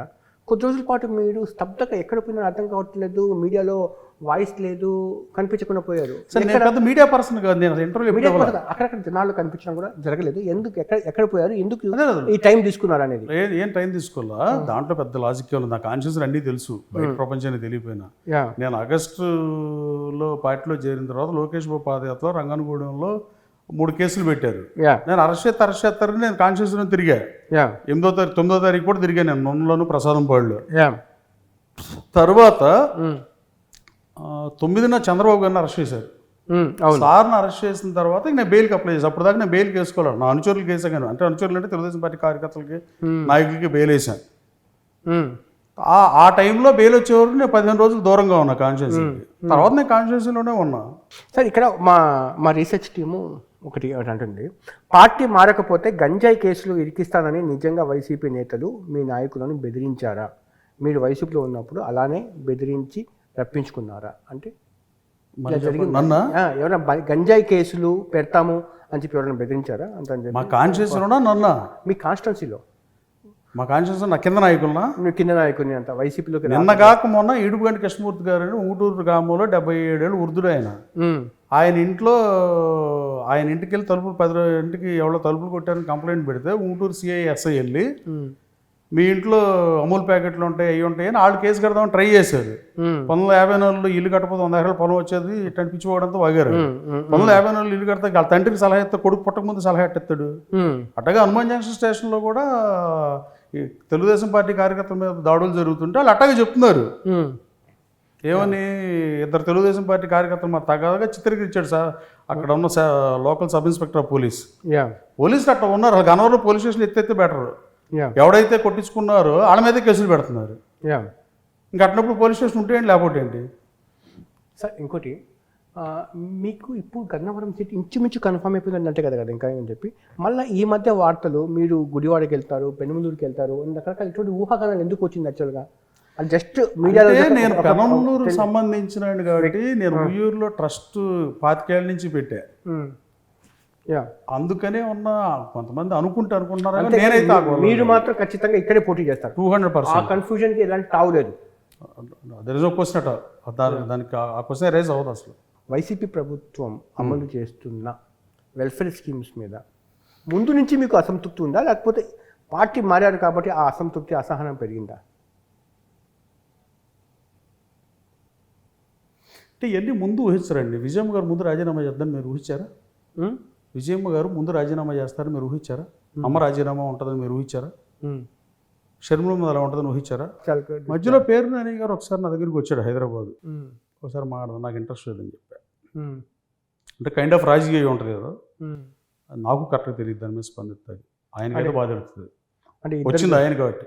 కొద్ది రోజుల పాటు మీరు స్తబ్దత ఎక్కడ పోయినా అర్థం కావట్లేదు. మీడియాలో వాయిస్ లేదు, కనిపించకుండా పోయారు. నేను పెద్ద మీడియా పర్సన్ కాదు. నేను ఇంటర్వ్యూ అక్కడక్కడ జనాలు కనిపించడం కూడా జరగలేదు. ఎందుకు ఎక్కడ పోయారు, ఎందుకు ఈ టైం తీసుకున్నారు అనేది? ఏం టైం తీసుకోవాలా? దాంట్లో పెద్ద లాజిక్ ఉంది. నా కాన్షియస్ అన్నీ తెలుసు, బయట ప్రపంచానికి తెలియపోయినా. నేను ఆగస్టులో పార్టీలో చేరిన తర్వాత లోకేష్ బాబు పాదయాత్రలో రంగనగూడెంలో 3 కేసులు పెట్టారు. నేను అరెస్ట్ చేస్తారని నేను కాన్షియస్లో తిరిగా. 9వ తారీఖు కూడా తిరిగా నేను నొన్నలోను ప్రసాదంపాడులో. తర్వాత 9న చంద్రబాబు గారిని అరెస్ట్ చేశారు. సార్ని అరెస్ట్ చేసిన తర్వాత నేను బెయిల్కి అప్లై చేశాను. అప్పుడు దాకా నేను బెయిల్కి వేసుకోవాలి. నా అనుచరులకు వేసాను. అంటే అనుచరులు అంటే తెలుగుదేశం పార్టీ కార్యకర్తలకి నాయకులకి బెయిల్ వేసాను. ఆ టైంలో బెయిల్ వచ్చేవారు నేను 15 రోజులు దూరంగా ఉన్నా కాన్షియస్కి. తర్వాత నేను కాన్షియస్లోనే ఉన్నా. సార్ ఇక్కడ మా రీసెర్చ్ టీము ఒకటి అంటుంది, పార్టీ మారకపోతే గంజాయి కేసులు ఇరికిస్తానని నిజంగా వైసీపీ నేతలు మీ నాయకులను బెదిరించారా? మీరు వైసీపీలో ఉన్నప్పుడు అలానే బెదిరించి రప్పించుకున్నారా? అంటే ఎవరైనా గంజాయి కేసులు పెడతాము అని చెప్పి ఎవరైనా బెదిరించారా? అంటే మా కాన్షియస్లోనా నన్నా? మీ కాన్స్టిట్యున్సీలో మా కాన్షియన్స్ నా కింద నాయకులనా? మీరు కింద నాయకుని అంత వైసీపీలోకి నిన్నగాక మొన్న ఈడుపుగంటి కృష్ణమూర్తి గారు ఊటూరు గ్రామంలో 77 ఏళ్ళు వృద్ధుడు ఆయన ఇంటికి వెళ్ళి తలుపులు 10 ఎవరో తలుపులు కొట్టారని కంప్లైంట్ పెడితే ఊటూరు సిఐ ఎస్ఐ వెళ్ళి మీ ఇంట్లో అమూల్ ప్యాకెట్లు ఉంటాయి అవి ఉంటాయని వాళ్ళు కేసు కడదామని ట్రై చేశారు. 1954 ఇల్లు కట్టకపోతే 100 ఎకరాల పొలం వచ్చేది ఇట్లాంటి పిచ్చిపోవడంతో వాగారు. 1954 ఇల్లు కడితే వాళ్ళ తండ్రికి సలహా ఇస్తే కొడుకు పుట్టక ముందు సలహా ఎట్టేస్తాడు. అట్టగా హనుమాన్ జంక్షన్ స్టేషన్లో కూడా తెలుగుదేశం పార్టీ కార్యకర్తల మీద దాడులు జరుగుతుంటే వాళ్ళు అట్టగా చెప్తున్నారు. ఏమని 2 తెలుగుదేశం పార్టీ కార్యకర్తలు మా తగ్గగా చిత్రీకరించాడు సార్. అక్కడ ఉన్న లోకల్ సబ్ ఇన్స్పెక్టర్ ఆఫ్ పోలీసులు అట్లా ఉన్నారు. వాళ్ళ గన్నవరంలో పోలీస్ స్టేషన్ ఎత్తైతే బెటర్. ఎవడైతే కొట్టించుకున్నారో వాళ్ళ మీదే కేసులు పెడుతున్నారు. ఇంకా అట్టినప్పుడు పోలీస్ స్టేషన్ ఉంటే ఏంటి లేకపోతే ఏంటి? సార్ ఇంకోటి, మీకు ఇప్పుడు గన్నవరం సీట్ ఇంచుమించు కన్ఫర్మ్ అయిపోయింది అంటే కదా ఇంకా అని చెప్పి మళ్ళీ ఈ మధ్య వార్తలు మీరు గుడివాడకి వెళ్తారు, పెనుమలూరుకి వెళ్తారు, రకరకాల ఇటువంటి ఊహాగానాలు ఎందుకు వచ్చింది యాక్చువల్గా? అది జస్ట్ మీడియాలో నేను పెనమలూరు సంబంధించిన కాబట్టి నేను ఉయ్యూరులో ట్రస్ట్ 25 ఏళ్ళ నుంచి పెట్టా. అందుకనే ఉన్న కొంతమంది అనుకుంటున్నారు. నేనైతే మీరు మాత్రం ఖచ్చితంగా ఇక్కడే పోటీ చేస్తారు 200%. ఆ కన్ఫ్యూజన్కి ఎలాంటి తావు లేదు. దానికి ఆ క్వశ్చన్ రైజ్ అవ్వదు అసలు. వైసీపీ ప్రభుత్వం అమలు చేస్తున్న వెల్ఫేర్ స్కీమ్స్ మీద ముందు నుంచి మీకు అసంతృప్తి ఉందా, లేకపోతే పార్టీ మారారు కాబట్టి ఆ అసంతృప్తి అసహనం పెరిగిందా? అంటే ఇవన్నీ ముందు ఊహించరండి. విజయమ్మ గారు ముందు రాజీనామా చేద్దామని మీరు ఊహించారా? విజయమ్మ గారు ముందు రాజీనామా చేస్తారని మీరు ఊహించారా? అమ్మ రాజీనామా ఉంటుందని మీరు ఊహించారా? షర్మిల అలా ఉంటుందని ఊహించారా? మధ్యలో పేరు నాని గారు ఒకసారి నా దగ్గరికి వచ్చాడు హైదరాబాద్. ఒకసారి మాట్లాడదాం, నాకు ఇంట్రెస్ట్ లేదని చెప్పా. అంటే కైండ్ ఆఫ్ రాజకీయం ఉంటుంది కదా, నాకు కరెక్ట్గా తెలియదు దాని మీద స్పందిస్తుంది. ఆయనకైతే బాధ తెలుస్తుంది, అంటే వచ్చింది ఆయన కాబట్టి.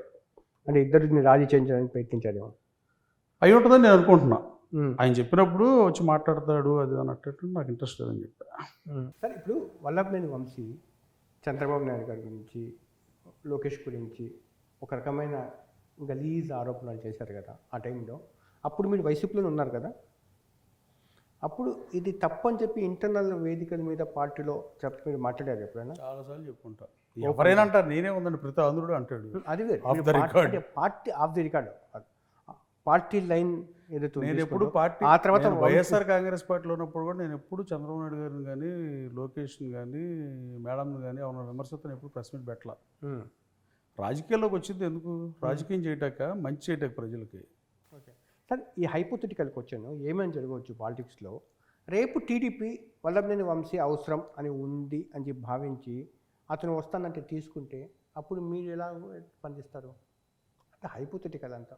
అంటే ఇద్దరిని రాజీ చేయించడానికి ప్రయత్నించాడేమో అయి ఉంటుందని నేను అనుకుంటున్నా. ఆయన చెప్పినప్పుడు వచ్చి మాట్లాడతాడు అది అన్నట్టు నాకు ఇంట్రెస్ట్ లేదని చెప్పా. సరే, ఇప్పుడు వల్లభనేని వంశీ చంద్రబాబు నాయుడు గారి గురించి, లోకేష్ గురించి ఒక రకమైన గలీజ్ ఆరోపణలు చేశారు కదా ఆ టైంలో. అప్పుడు మీరు వైసీపీలో ఉన్నారు కదా, అప్పుడు ఇది తప్పు అని చెప్పి ఇంటర్నల్ వేదికల మీద పార్టీలో మీరు మాట్లాడారు ఎప్పుడైనా? చాలాసార్లు చెప్పుకుంటా. ఎవరైనా అంటారు, నేనే ఉందండి ప్రతి అందరుడు అంటాడు. అది party of the record. Party line ఏదైతే నేను ఎప్పుడు పార్టీ ఆ తర్వాత నేను వైఎస్ఆర్ కాంగ్రెస్ పార్టీలో ఉన్నప్పుడు కూడా నేను ఎప్పుడు చంద్రబాబు నాయుడు గారిని కానీ లోకేష్ని కానీ మేడంని కానీ ఎవరైనా విమర్శిస్తాను ఎప్పుడు ప్రెస్ మీట్ పెట్టాల. రాజకీయాల్లోకి వచ్చింది ఎందుకు? రాజకీయం చేయటాక, మంచి చేయటాక ప్రజలకి. ఓకే సార్, ఈ హైపోథెటికల్ క్వశ్చన్ ఏమేమి జరగవచ్చు పాలిటిక్స్లో? రేపు టీడీపీ వల్లభనేని వంశీ అవసరం అని ఉంది అని చెప్పి భావించి అతను వస్తానంటే తీసుకుంటే అప్పుడు మీరు ఎలా స్పందిస్తారు? అంటే హైపోథెటికల్ అంతా.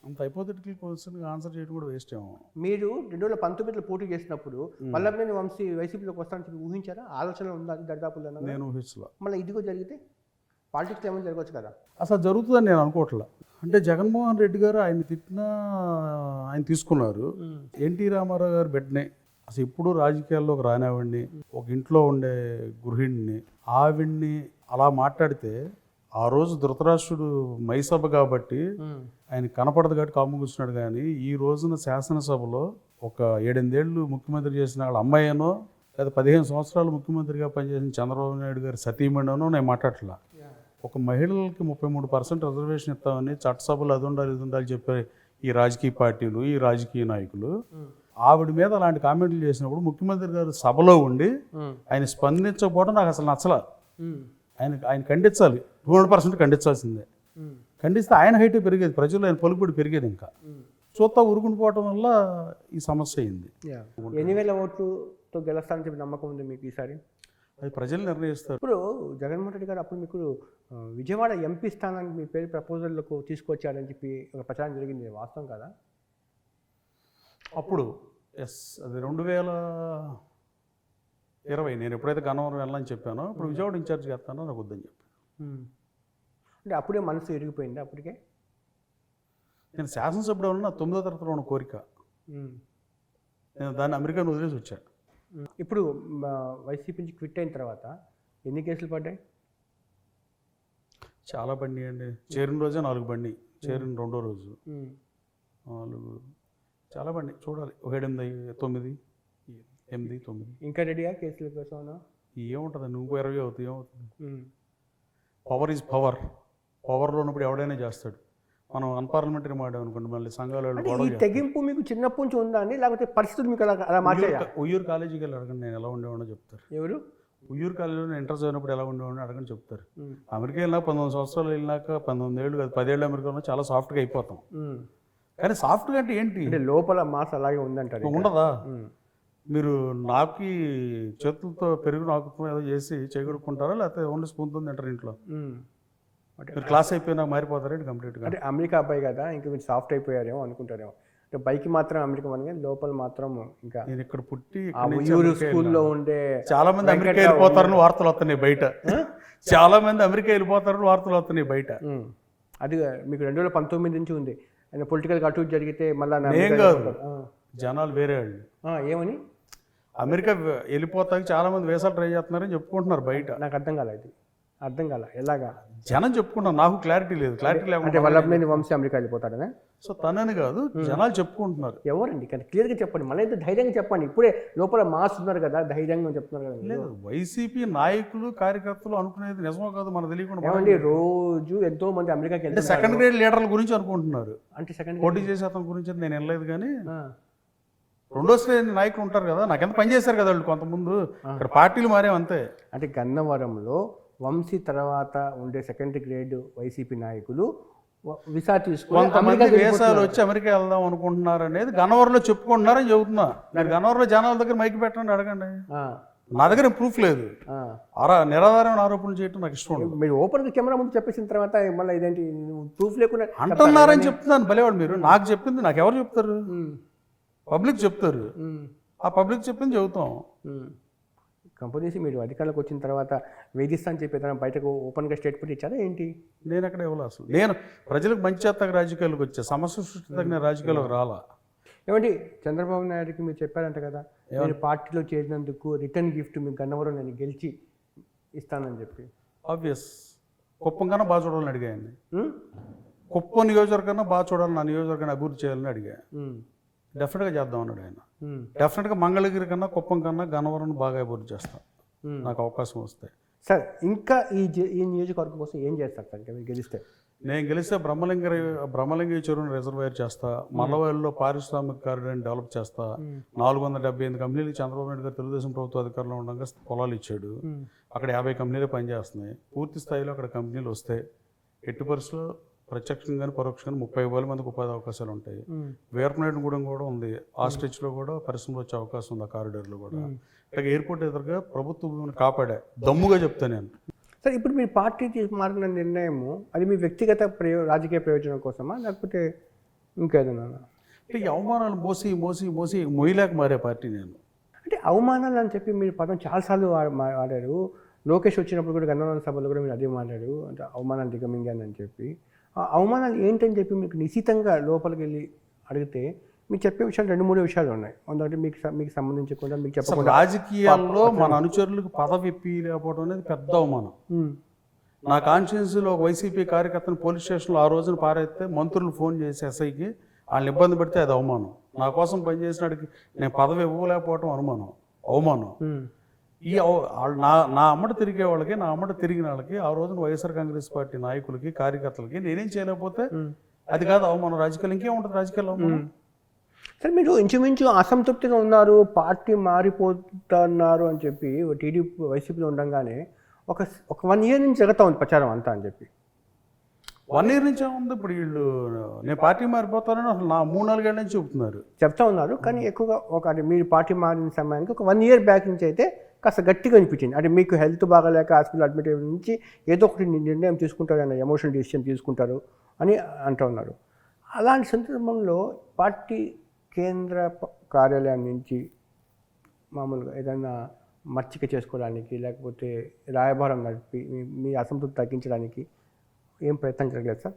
అంత హైపోథెటికల్ క్వశ్చన్కి ఆన్సర్ చేయడం కూడా వేస్ట్ ఏమో. మీరు 2019లో పోటీ చేసినప్పుడు వల్లభనేని వంశీ వైసీపీలోకి వస్తానని చెప్పి ఊహించారా? ఆలోచన ఉందా దరిదాపుల్లో? నేను ఊహించలా. మళ్ళీ ఇదిగో జరిగితే పాలిటిక్స్ ఏమైనా జరగవచ్చు కదా? అసలు జరుగుతుందని నేను అనుకోవట్లా. అంటే జగన్మోహన్ రెడ్డి గారు ఆయన తిట్టినా ఆయన తీసుకున్నారు. ఎన్టీ రామారావు గారు బిడ్డనే అసలు ఎప్పుడు రాజకీయాల్లోకి రానివ్వండి, ఒక ఇంట్లో ఉండే గృహిణిని ఆవిడ్ని అలా మాట్లాడితే ఆ రోజు ధృతరాష్ట్రుడు మైసభ కాబట్టి ఆయన కనపడదు కాబట్టి కాము కూర్చున్నాడు. కానీ ఈ రోజున శాసనసభలో ఒక 7-8 ఏళ్ళు ముఖ్యమంత్రి చేసిన వాళ్ళ అమ్మాయినో లేదా 15 సంవత్సరాలు ముఖ్యమంత్రిగా పనిచేసిన చంద్రబాబు నాయుడు గారి సతీమణినో నేను మాట్లాడట్లా. ఒక మహిళలకి 33% రిజర్వేషన్ ఇస్తామని చట్టసభలు అది ఉండాలి చెప్పే ఈ రాజకీయ పార్టీలు, ఈ రాజకీయ నాయకులు ఆవిడ మీద అలాంటి కామెంట్లు చేసినప్పుడు ముఖ్యమంత్రి గారు సభలో ఉండి ఆయన స్పందించకపోవడం నాకు అసలు నచ్చలా. ఆయన ఖండించాలి, 200% ఖండించాల్సిందే. ఖండిస్తే ఆయన హైట్ పెరిగేది, ప్రజలు ఆయన పలుకుబడి పెరిగేది. ఇంకా చూస్తా ఊరుకుని పోవటం వల్ల ఈ సమస్య అయింది. 8,000 ఓట్లతో గెలుస్తానని చెప్పి నమ్మకం ఉంది మీకు ఈసారి? అది ప్రజలు నిర్ణయిస్తారు. ఇప్పుడు జగన్మోహన్ రెడ్డి గారు అప్పుడు మీకు విజయవాడ ఎంపీ స్థానానికి మీ పేరు ప్రపోజల్లకు తీసుకొచ్చారని చెప్పి ఒక ప్రచారం జరిగింది, వాస్తవం కదా? అప్పుడు అది 2020 నేను ఎప్పుడైతే గన్నవరం వెళ్ళాలని చెప్పానో ఇప్పుడు విజయవాడ ఇన్ఛార్జ్ చేస్తానో నాకు వద్దని చెప్పాను. అంటే అప్పుడే మనసు ఇరిగిపోయింది అప్పటికే? నేను శాసనసభ్యుడు ఉన్న 9వ తరగతిలో ఉన్న కోరిక, నేను దాన్ని అమెరికాను వదిలేసి వచ్చాను. ఇప్పుడు వైసీపీ నుంచి క్విట్ అయిన తర్వాత ఎన్ని కేసులు పడ్డాయి? చాలా బండి అండి. చేరిన రోజే 4 బండి, చేరిన 2వ రోజు 4, చాలా బండి. చూడాలి, 7, 8, 9. ఇంకా రెడీగా కేసుల కోసం? ఏముంటుంది, నువ్వు 20 అవుతుంది, ఏమవుతుంది? Power is power. పవర్లో ఉన్నప్పుడు ఎవడైనా చేస్తాడు. మనం అన్పార్లమెంటరీ మాట్లాడు అనుకోండి, మళ్ళీ సంఘాలు ఈ తెగింపు మీకు చిన్నప్పటి నుంచి ఉందా అండి, లేకపోతే పరిస్థితులు మీకు అలా మార్చాయా? ఉయ్యూరు కాలేజీకి వెళ్ళి అడగండి నేను ఎలా ఉండేవాడో చెప్తారు. ఎవరు? ఉయ్యూరు కాలేజీలో ఇంటర్ చదివినప్పుడు ఎలా ఉండేవాడో అడగని చెప్తారు. అమెరికా వెళ్ళినాక 19 సంవత్సరాలు వెళ్ళినాక 19 ఏళ్ళు కాదు 10 ఏళ్ళు అమెరికాలో చాలా సాఫ్ట్గా అయిపోతాం. కానీ సాఫ్ట్గా అంటే ఏంటి? అంటే లోపల మాస్ అలాగే ఉందంటారు. ఉండదా? మీరు నాకి చేతులతో పెరుగు నాకుతో ఏదో చేసి చేయగొడుకుంటారా, లేకపోతే ఓన్లీ స్పూన్తో తింటారు ఇంట్లో? మీరు క్లాస్ అయిపోయినా మారిపోతారండి కంప్లీట్గా. అంటే అమెరికా అబ్బాయి కదా, ఇంకా మీరు సాఫ్ట్ అయిపోయారేమో అనుకుంటారేమో. అంటే బైక్ మాత్రం అమెరికా మనకి, లోపల మాత్రం ఇంకా నేను ఇక్కడ పుట్టి స్కూల్లో ఉండే చాలా మంది అమెరికా వెళ్ళిపోతారని వార్తలు వస్తున్నాయి బయట. చాలా మంది అమెరికా వెళ్ళిపోతారని వార్తలు వస్తున్నాయి బయట. అది మీకు 2019 నుంచి ఉంది. పొలిటికల్ అటు జరిగితే మళ్ళీ ఏం కాదు, జనాలు వేరే వాళ్ళు. ఏమని అమెరికా వెళ్ళిపోతానికి చాలా మంది వేసాలు ట్రై చేస్తున్నారని చెప్పుకుంటున్నారు బయట. నాకు అర్థం కాల ఎలాగా జనం చెప్పుకుంటున్నారు, నాకు క్లారిటీ లేదు. క్లారిటీ లేకుండా వల్లభనేని వంశీ అమెరికా వెళ్ళిపోతాడనే? సో తనని కాదు, జనాలు చెప్పుకుంటున్నారు. ఎవరండి? కానీ క్లియర్గా చెప్పండి, మళ్ళీ అయితే ధైర్యంగా చెప్పండి. ఇప్పుడే లోపల మాస్ ఉన్నారు కదా, ధైర్యంగా చెప్తున్నారు కదా. లేదు, వైసీపీ నాయకులు కార్యకర్తలు అనుకునేది నిజమో కాదు మనకు తెలియకుండా. ఏమండి, రోజు ఎంతో మంది అమెరికాకి వెళ్తే సెకండ్ గ్రేడ్ లీడర్ల గురించి అనుకుంటున్నారు. అంటే సెకండ్ పోటీ చేసే అతని గురించి నేను వెళ్ళలేదు. కానీ 2వ శ్రేణి నాయకులు ఉంటారు కదా, నాకెంత పని చేశారు కదా వాళ్ళు కొంతమంది. ఇక్కడ పార్టీలు మారేవంతే. అంటే గన్నవరంలో వంశీ తర్వాత ఉండే సెకండరీ గ్రేడ్ వైసీపీ నాయకులు వీసా తీసుకుని కొంతమంది వేసాలు వచ్చి అమెరికా వెళ్దాం అనుకుంటున్నారు అనేది గన్నవరంలో చెప్పుకుంటున్నారని చెబుతున్నా. మీరు గన్నవరంలో జనాల దగ్గర మైకి పెట్టండి, అడగండి. నా దగ్గర ప్రూఫ్ లేదు. నిరాధారమైన ఆరోపణలు చేయటం నాకు ఇష్టం ఉండదు. మీరు ఓపెన్ కెమెరా ముందు చెప్పేసిన తర్వాత మళ్ళీ ఇదేంటి ప్రూఫ్ లేకుండా అంటున్నారని చెప్తున్నాను. భలేవాడు మీరు. నాకు చెప్పింది నాకు ఎవరు చెప్తారు? పబ్లిక్ చెప్తారు. ఆ పబ్లిక్ చెప్పింది చెబుతాం. కంపెనీస్ మీరు అధికారంలోకి వచ్చిన తర్వాత వేధిస్తా అని చెప్పి బయటకు ఓపెన్గా స్టేట్మెంట్ ఇచ్చారా ఏంటి? నేను అక్కడ ఇవ్వాలి. అసలు నేను ప్రజలకు మంచి చేతగా రాజకీయాలకు వచ్చా, సమస్య సృష్టి తగిన రాజకీయాలకు రాలా. ఏమండి, చంద్రబాబు నాయుడుకి మీరు చెప్పారంట కదా, నేను పార్టీలో చేరినందుకు రిటర్న్ గిఫ్ట్ మీకు గన్నవరం నేను గెలిచి ఇస్తానని చెప్పి. ఆబ్వియస్. కుప్పం కన్నా బాగా చూడాలని అడిగాయండి. కుప్పం నియోజకవర్గం బాగా చూడాలని, నా నియోజకవర్గాన్ని అభివృద్ధి చేయాలని అడిగా. డెఫినెట్గా చేద్దాం అన్నాడు ఆయన. డెఫినెట్గా మంగళగిరి కన్నా కుప్పం కన్నా గన్నవరం బాగా అభివృద్ధి చేస్తాను నాకు అవకాశం వస్తే. సార్ ఇంకా ఈ నియోజకవర్గం కోసం ఏం చేస్తారు సార్ మీరు గెలిస్తే? నేను గెలిస్తే బ్రహ్మలింగ చెరువును రిజర్వాయర్ చేస్తా, మల్లవల్లిలో పారిశ్రామిక కారిడార్ని డెవలప్ చేస్తా, 478 కంపెనీలు చంద్రబాబు నాయుడు గారు తెలుగుదేశం ప్రభుత్వ అధికారంలో ఉండగా పొలాలు ఇచ్చాడు. అక్కడ 50 కంపెనీలు పనిచేస్తున్నాయి. పూర్తి స్థాయిలో అక్కడ కంపెనీలు వస్తే ఎట్టి పరిస్థితుల్లో ప్రత్యక్షంగా కానీ పరోక్షంగా 30,000 మందికి ఉపాధి అవకాశాలు ఉంటాయి. వీరపనాయుడుగూడెం కూడా ఉంది, ఆ స్ట్రెచ్లో కూడా పరిశ్రమలు వచ్చే అవకాశం ఉంది. ఆ కారిడార్లో కూడా ఇట్లాగ ఎయిర్పోర్ట్ ఎదురుగా ప్రభుత్వ భూమిని కాపాడా, దమ్ముగా చెప్తాను నేను. సార్ ఇప్పుడు మీరు పార్టీ మారిన నిర్ణయము అది మీ వ్యక్తిగత రాజకీయ ప్రయోజనం కోసమా లేకపోతే ఇంకేదైనా? అంటే ఈ అవమానాలు మోసి మోసి మోసి మొయ్యలేక మారే పార్టీ నేను. అంటే అవమానాలు అని చెప్పి మీరు పదం చాలాసార్లు వాడారు. లోకేష్ వచ్చినప్పుడు కూడా గన్నవరం సభలో కూడా మీరు అదే మాట్లాడారు, అంటే అవమానాలు దిగమింగాను అని చెప్పి. ఆ అవమానాలు ఏంటని చెప్పి మీకు నిశితంగా లోపలికి వెళ్ళి అడిగితే మీకు చెప్పే విషయాలు 2-3 విషయాలు ఉన్నాయి. అందుకంటే మీకు సంబంధించకుండా మీకు చెప్పకుండా రాజకీయాల్లో మన అనుచరులకు పదవి ఇప్పిలేకపోవడం అనేది పెద్ద అవమానం. నా కాన్స్టిట్యున్సీలో ఒక వైసీపీ కార్యకర్తను పోలీస్ స్టేషన్లో ఆ రోజున పారైతే మంత్రులు ఫోన్ చేసి ఎస్ఐకి వాళ్ళని ఇబ్బంది పెడితే అది అవమానం. నా కోసం పనిచేసినాడికి నేను పదవి ఇవ్వలేకపోవడం అవమానం. ఈ నా అమ్మట తిరిగే వాళ్ళకి, నా అమ్మట తిరిగిన వాళ్ళకి, ఆ రోజున వైఎస్ఆర్ కాంగ్రెస్ పార్టీ నాయకులకి కార్యకర్తలకి నేనేం చేయలేకపోతే అది కాదు అవమానం. రాజకీయాలు ఇంకేముంటుంది రాజకీయాల్లో అవమానం? సరే మీరు ఇంచుమించు అసంతృప్తిగా ఉన్నారు, పార్టీ మారిపోతున్నారు అని చెప్పి టీడీపీ వైసీపీలో ఉండగానే ఒక 1 year నుంచి జరుగుతూ ఉంది ప్రచారం అంతా అని చెప్పి. 1 year నుంచే ఉంది. ఇప్పుడు వీళ్ళు నేను పార్టీ మారిపోతానని అసలు నా 3-4 ఏళ్ళ నుంచి చెప్తా ఉన్నారు. కానీ ఎక్కువగా అంటే మీరు పార్టీ మారిన సమయానికి ఒక 1 year బ్యాక్ నుంచి అయితే కాస్త గట్టిగా అనిపించింది. అంటే మీకు హెల్త్ బాగాలేక హాస్పిటల్ అడ్మిట్ అయిన నుంచి ఏదో ఒకటి నిర్ణయం తీసుకుంటారు అన్న ఎమోషనల్ డిసిషన్ తీసుకుంటారు అని అంటూ ఉన్నారు. అలాంటి సందర్భంలో పార్టీ కేంద్ర కార్యాలయం నుంచి మామూలుగా ఏదైనా మచ్చిక చేసుకోవడానికి లేకపోతే రాయబారం నడిపి మీ అసంతృప్తి తగ్గించడానికి ఏం ప్రయత్నం జరగలేదు సార్?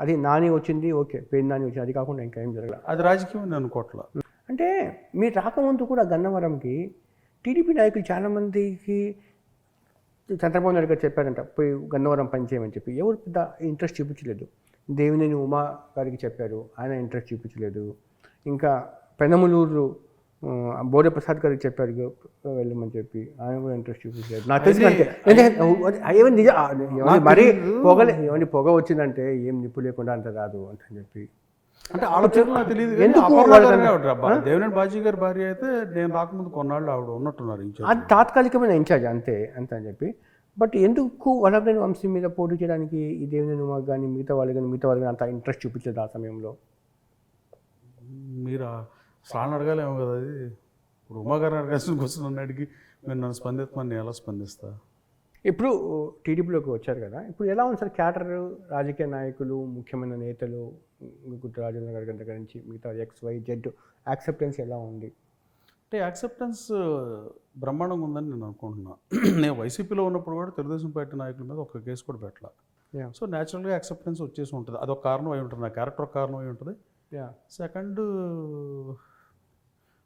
అది నాని వచ్చింది, ఓకే, పేరు నాని వచ్చింది, అది కాకుండా ఇంకా ఏం జరగలేదు. అది రాజకీయం నేను అనుకోవట్లా. అంటే మీరు రాకముందు కూడా గన్నవరంకి టీడీపీ నాయకులు చాలామందికి చంద్రబాబు నాయుడు గారు చెప్పారంట పోయి గన్నవరం పనిచేయమని చెప్పి. ఎవరు పెద్ద ఇంట్రెస్ట్ చూపించలేదు. దేవినేని ఉమా గారికి చెప్పారు, ఆయన ఇంట్రెస్ట్ చూపించలేదు. ఇంకా పెనమలూరు బోడప్రసాద్ గారికి చెప్పారు వెళ్ళమని చెప్పి, ఆయన కూడా ఇంట్రెస్ట్ చూపించలేదు. నాకు తెలిసి మరీ పొగ వచ్చిందంటే ఏం నిప్పు లేకుండా అంత రాదు అని చెప్పి. అంటే వాళ్ళ పేరు నాకు తెలియదు. దేవినేని బాజీ గారి భార్య అయితే నేను రాకముందు కొన్నాళ్ళు ఆవిడ ఉన్నట్టున్నారు. అది తాత్కాలికమైన ఇన్ఛార్జ్ అంతే అని చెప్పి. బట్ ఎందుకు వల్లభనేని వంశీ మీద పోటీ చేయడానికి ఈ దేవినేని ఉమా కానీ మిగతా వాళ్ళు కానీ అంత ఇంట్రెస్ట్ చూపించలేదు ఆ సమయంలో? మీరు స్నానం అడగాలేమో కదా. అది ఇప్పుడు ఉమాగారు అడగాల్సిన క్వశ్చన్ నన్ను అడిగి మీరు నన్ను స్పందిస్తామని నేను ఎలా స్పందిస్తా? ఇప్పుడు టీడీపీలోకి వచ్చారు కదా, ఇప్పుడు ఎలా ఉంది సార్ క్యాటర్? రాజకీయ నాయకులు, ముఖ్యమైన నేతలు, గుట్ట రాజేంద్ర గారి దగ్గర నుంచి మిగతా XYZ యాక్సెప్టెన్స్ ఎలా ఉంది? అంటే యాక్సెప్టెన్స్ బ్రహ్మాండంగా ఉందని నేను అనుకుంటున్నాను. నేను వైసీపీలో ఉన్నప్పుడు కూడా తెలుగుదేశం పార్టీ నాయకుల మీద ఒక కేసు కూడా పెట్టాల. సో న్యాచురల్గా యాక్సెప్టెన్స్ వచ్చేసి ఉంటుంది. అదొక కారణం అయి ఉంటుంది, నా క్యారెక్టర్ ఒక కారణం అయి ఉంటుంది. సెకండ్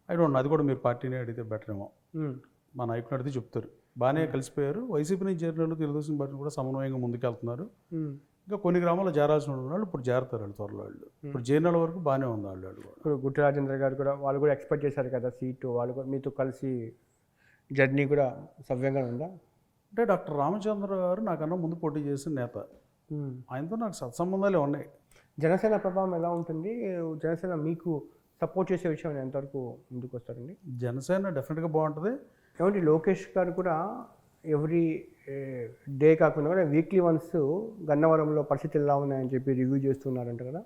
ఐ డోంట్ నో, అది కూడా మీరు పార్టీని అడిగితే బెటర్ ఏమో. మా నాయకుని అడిగితే చెప్తారు బాగానే కలిసిపోయారు. వైసీపీ నుంచి చేరిన తెలుగుదేశం పార్టీని కూడా సమన్వయంగా ముందుకెళ్తున్నారు. ఇంకా కొన్ని గ్రామాల్లో చేరాల్సిన వాళ్ళు ఇప్పుడు చేరుతారు వాళ్ళు త్వరలో. వాళ్ళు ఇప్పుడు చేరిన వరకు బాగానే ఉంది వాళ్ళు. ఇప్పుడు గుట్ట రాజేంద్ర గారు కూడా వాళ్ళు కూడా ఎక్స్పెక్ట్ చేశారు కదా సీటు, వాళ్ళు కూడా మీతో కలిసి జర్నీ కూడా సవ్యంగా ఉందా? అంటే డాక్టర్ రామచంద్ర గారు నాకన్నా ముందు పోటీ చేసిన నేత, ఆయనతో నాకు సత్సంబంధాలే ఉన్నాయి. జనసేన ప్రభావం ఎలా ఉంటుంది? జనసేన మీకు సపోర్ట్ చేసే విషయం ఎంతవరకు ముందుకు వస్తారండి? జనసేన డెఫినెట్గా బాగుంటుంది. ఏమంటే లోకేష్ గారు కూడా ఎవ్రీ డే కాకుండా కూడా వీక్లీ వన్స్ గన్నవరంలో పరిస్థితులు ఎలా ఉన్నాయని చెప్పి రివ్యూ చేస్తున్నారంట కదా?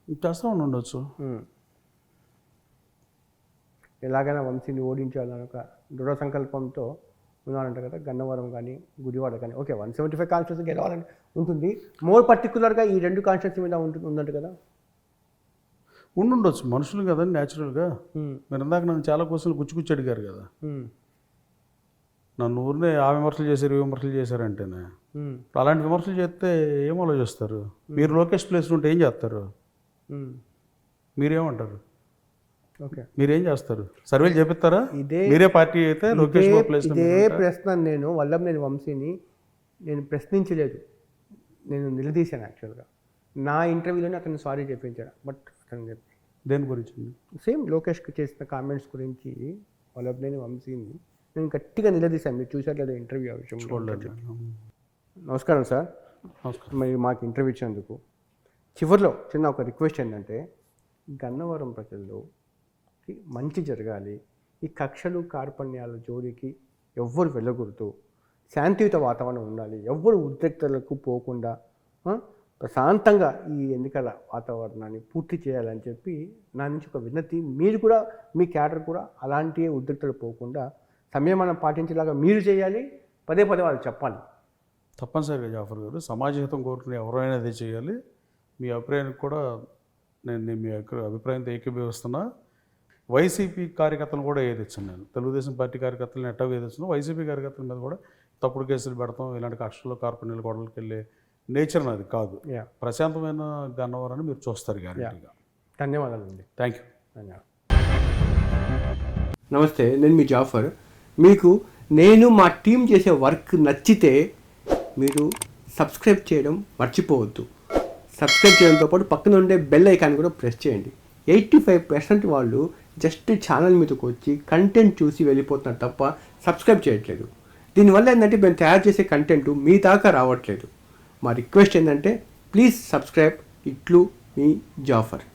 చేస్తూ ఉండొచ్చు. ఎలాగైనా వంశీని ఓడించాలని ఒక దృఢ సంకల్పంతో ఉన్నారంట కదా. గన్నవరం కానీ గుడివాడ కానీ ఓకే 175 కాన్స్టిట్యూన్సీ గెలవాలని ఉంటుంది. మోర్ పర్టికులర్గా ఈ 2 కాన్స్టిట్యూన్సీ మీద ఉందంట కదా? ఉండొచ్చు, మనుషులు కదండి న్యాచురల్గా. మీరు ఇందాక నన్ను చాలా క్వశ్చన్లు గుచ్చి అడిగారు కదా. నన్ను ఊరినే ఆ విమర్శలు చేశారు, ఈ విమర్శలు చేశారంటేనే. అలాంటి విమర్శలు చేస్తే ఏం ఆలోచిస్తారు? మీరు లోకేష్ ప్లేస్లో ఉంటే ఏం చేస్తారు? మీరేమంటారు? ఓకే, మీరేం చేస్తారు? సర్వేలు చేపిస్తారా? మీరే పార్టీ అయితే లోకేష్ ప్లేస్. ఇదే ప్రశ్న నేను వల్లభనేని వంశీని నేను ప్రశ్నించలేదు, నేను నిలదీశాను. యాక్చువల్గా నా ఇంటర్వ్యూలోనే అతను సారీ చెప్పించాను. బట్ అతను చెప్పి దేని గురించి? సేమ్ లోకేష్కి చేసిన కామెంట్స్ గురించి వల్లభనేని వంశీని నేను గట్టిగా నిలదీశాను. మీరు చూసారు లేదా ఇంటర్వ్యూ ఆ విషయం? చూడలేదు. నమస్కారం సార్. నమస్కారం. మీరు మాకు ఇంటర్వ్యూ ఇచ్చినందుకు. చివరిలో చిన్న ఒక రిక్వెస్ట్ ఏంటంటే గన్నవరం ప్రజల్లోకి మంచి జరగాలి, ఈ కక్షలు కార్పణ్యాల జోలికి ఎవ్వరు వెళ్ళకూడదు, శాంతియుత వాతావరణం ఉండాలి, ఎవ్వరు ఉద్రిక్తలకు పోకుండా ప్రశాంతంగా ఈ ఎన్నికల వాతావరణాన్ని పూర్తి చేయాలని చెప్పి నా నుంచి ఒక విన్నతి. మీరు కూడా మీ క్యాడర్ కూడా అలాంటి ఉద్రిక్తలు పోకుండా సంయమనం పాటించేలాగా మీరు చేయాలి, పదే పదే వాళ్ళు చెప్పాలి. తప్పనిసరిగా జాఫర్ గారు, సమాజహితం కోరుకునే ఎవరైనా అదే చేయాలి. మీ అభిప్రాయానికి కూడా నేను మీ అభిప్రాయంతో ఏకీభవిస్తున్నా. వైసీపీ కార్యకర్తలను కూడా ఏదొచ్చాను నేను, తెలుగుదేశం పార్టీ కార్యకర్తలను ఎట్టా ఏదొచ్చాను, వైసీపీ కార్యకర్తల మీద కూడా తప్పుడు కేసులు పెడతాం, ఇలాంటి కక్షల్లో కార్పొరేట్ గొడవలకి వెళ్ళే నేచర్ నాది కాదు. ప్రశాంతమైన గన్నవరాన్ని మీరు చూస్తారు గ్యారెంటీగా. ధన్యవాదాలండి. Thank you. ధన్యవాదాలు. నమస్తే, నేను మీ జాఫర్. మీకు నేను మా టీం చేసే వర్క్ నచ్చితే మీరు సబ్స్క్రైబ్ చేయడం మర్చిపోవద్దు. సబ్స్క్రైబ్ చేయడంతో పాటు పక్కన ఉండే బెల్ ఐకాన్ కూడా ప్రెస్ చేయండి. 85% వాళ్ళు జస్ట్ ఛానల్ మీదకి వచ్చి కంటెంట్ చూసి వెళ్ళిపోతున్నారు తప్ప సబ్స్క్రైబ్ చేయట్లేదు. దీనివల్ల ఏంటంటే మేము తయారు చేసే కంటెంట్ మీ దాకా రావట్లేదు. మా రిక్వెస్ట్ ఏంటంటే ప్లీజ్ సబ్స్క్రైబ్. ఇట్లు మీ జాఫర్.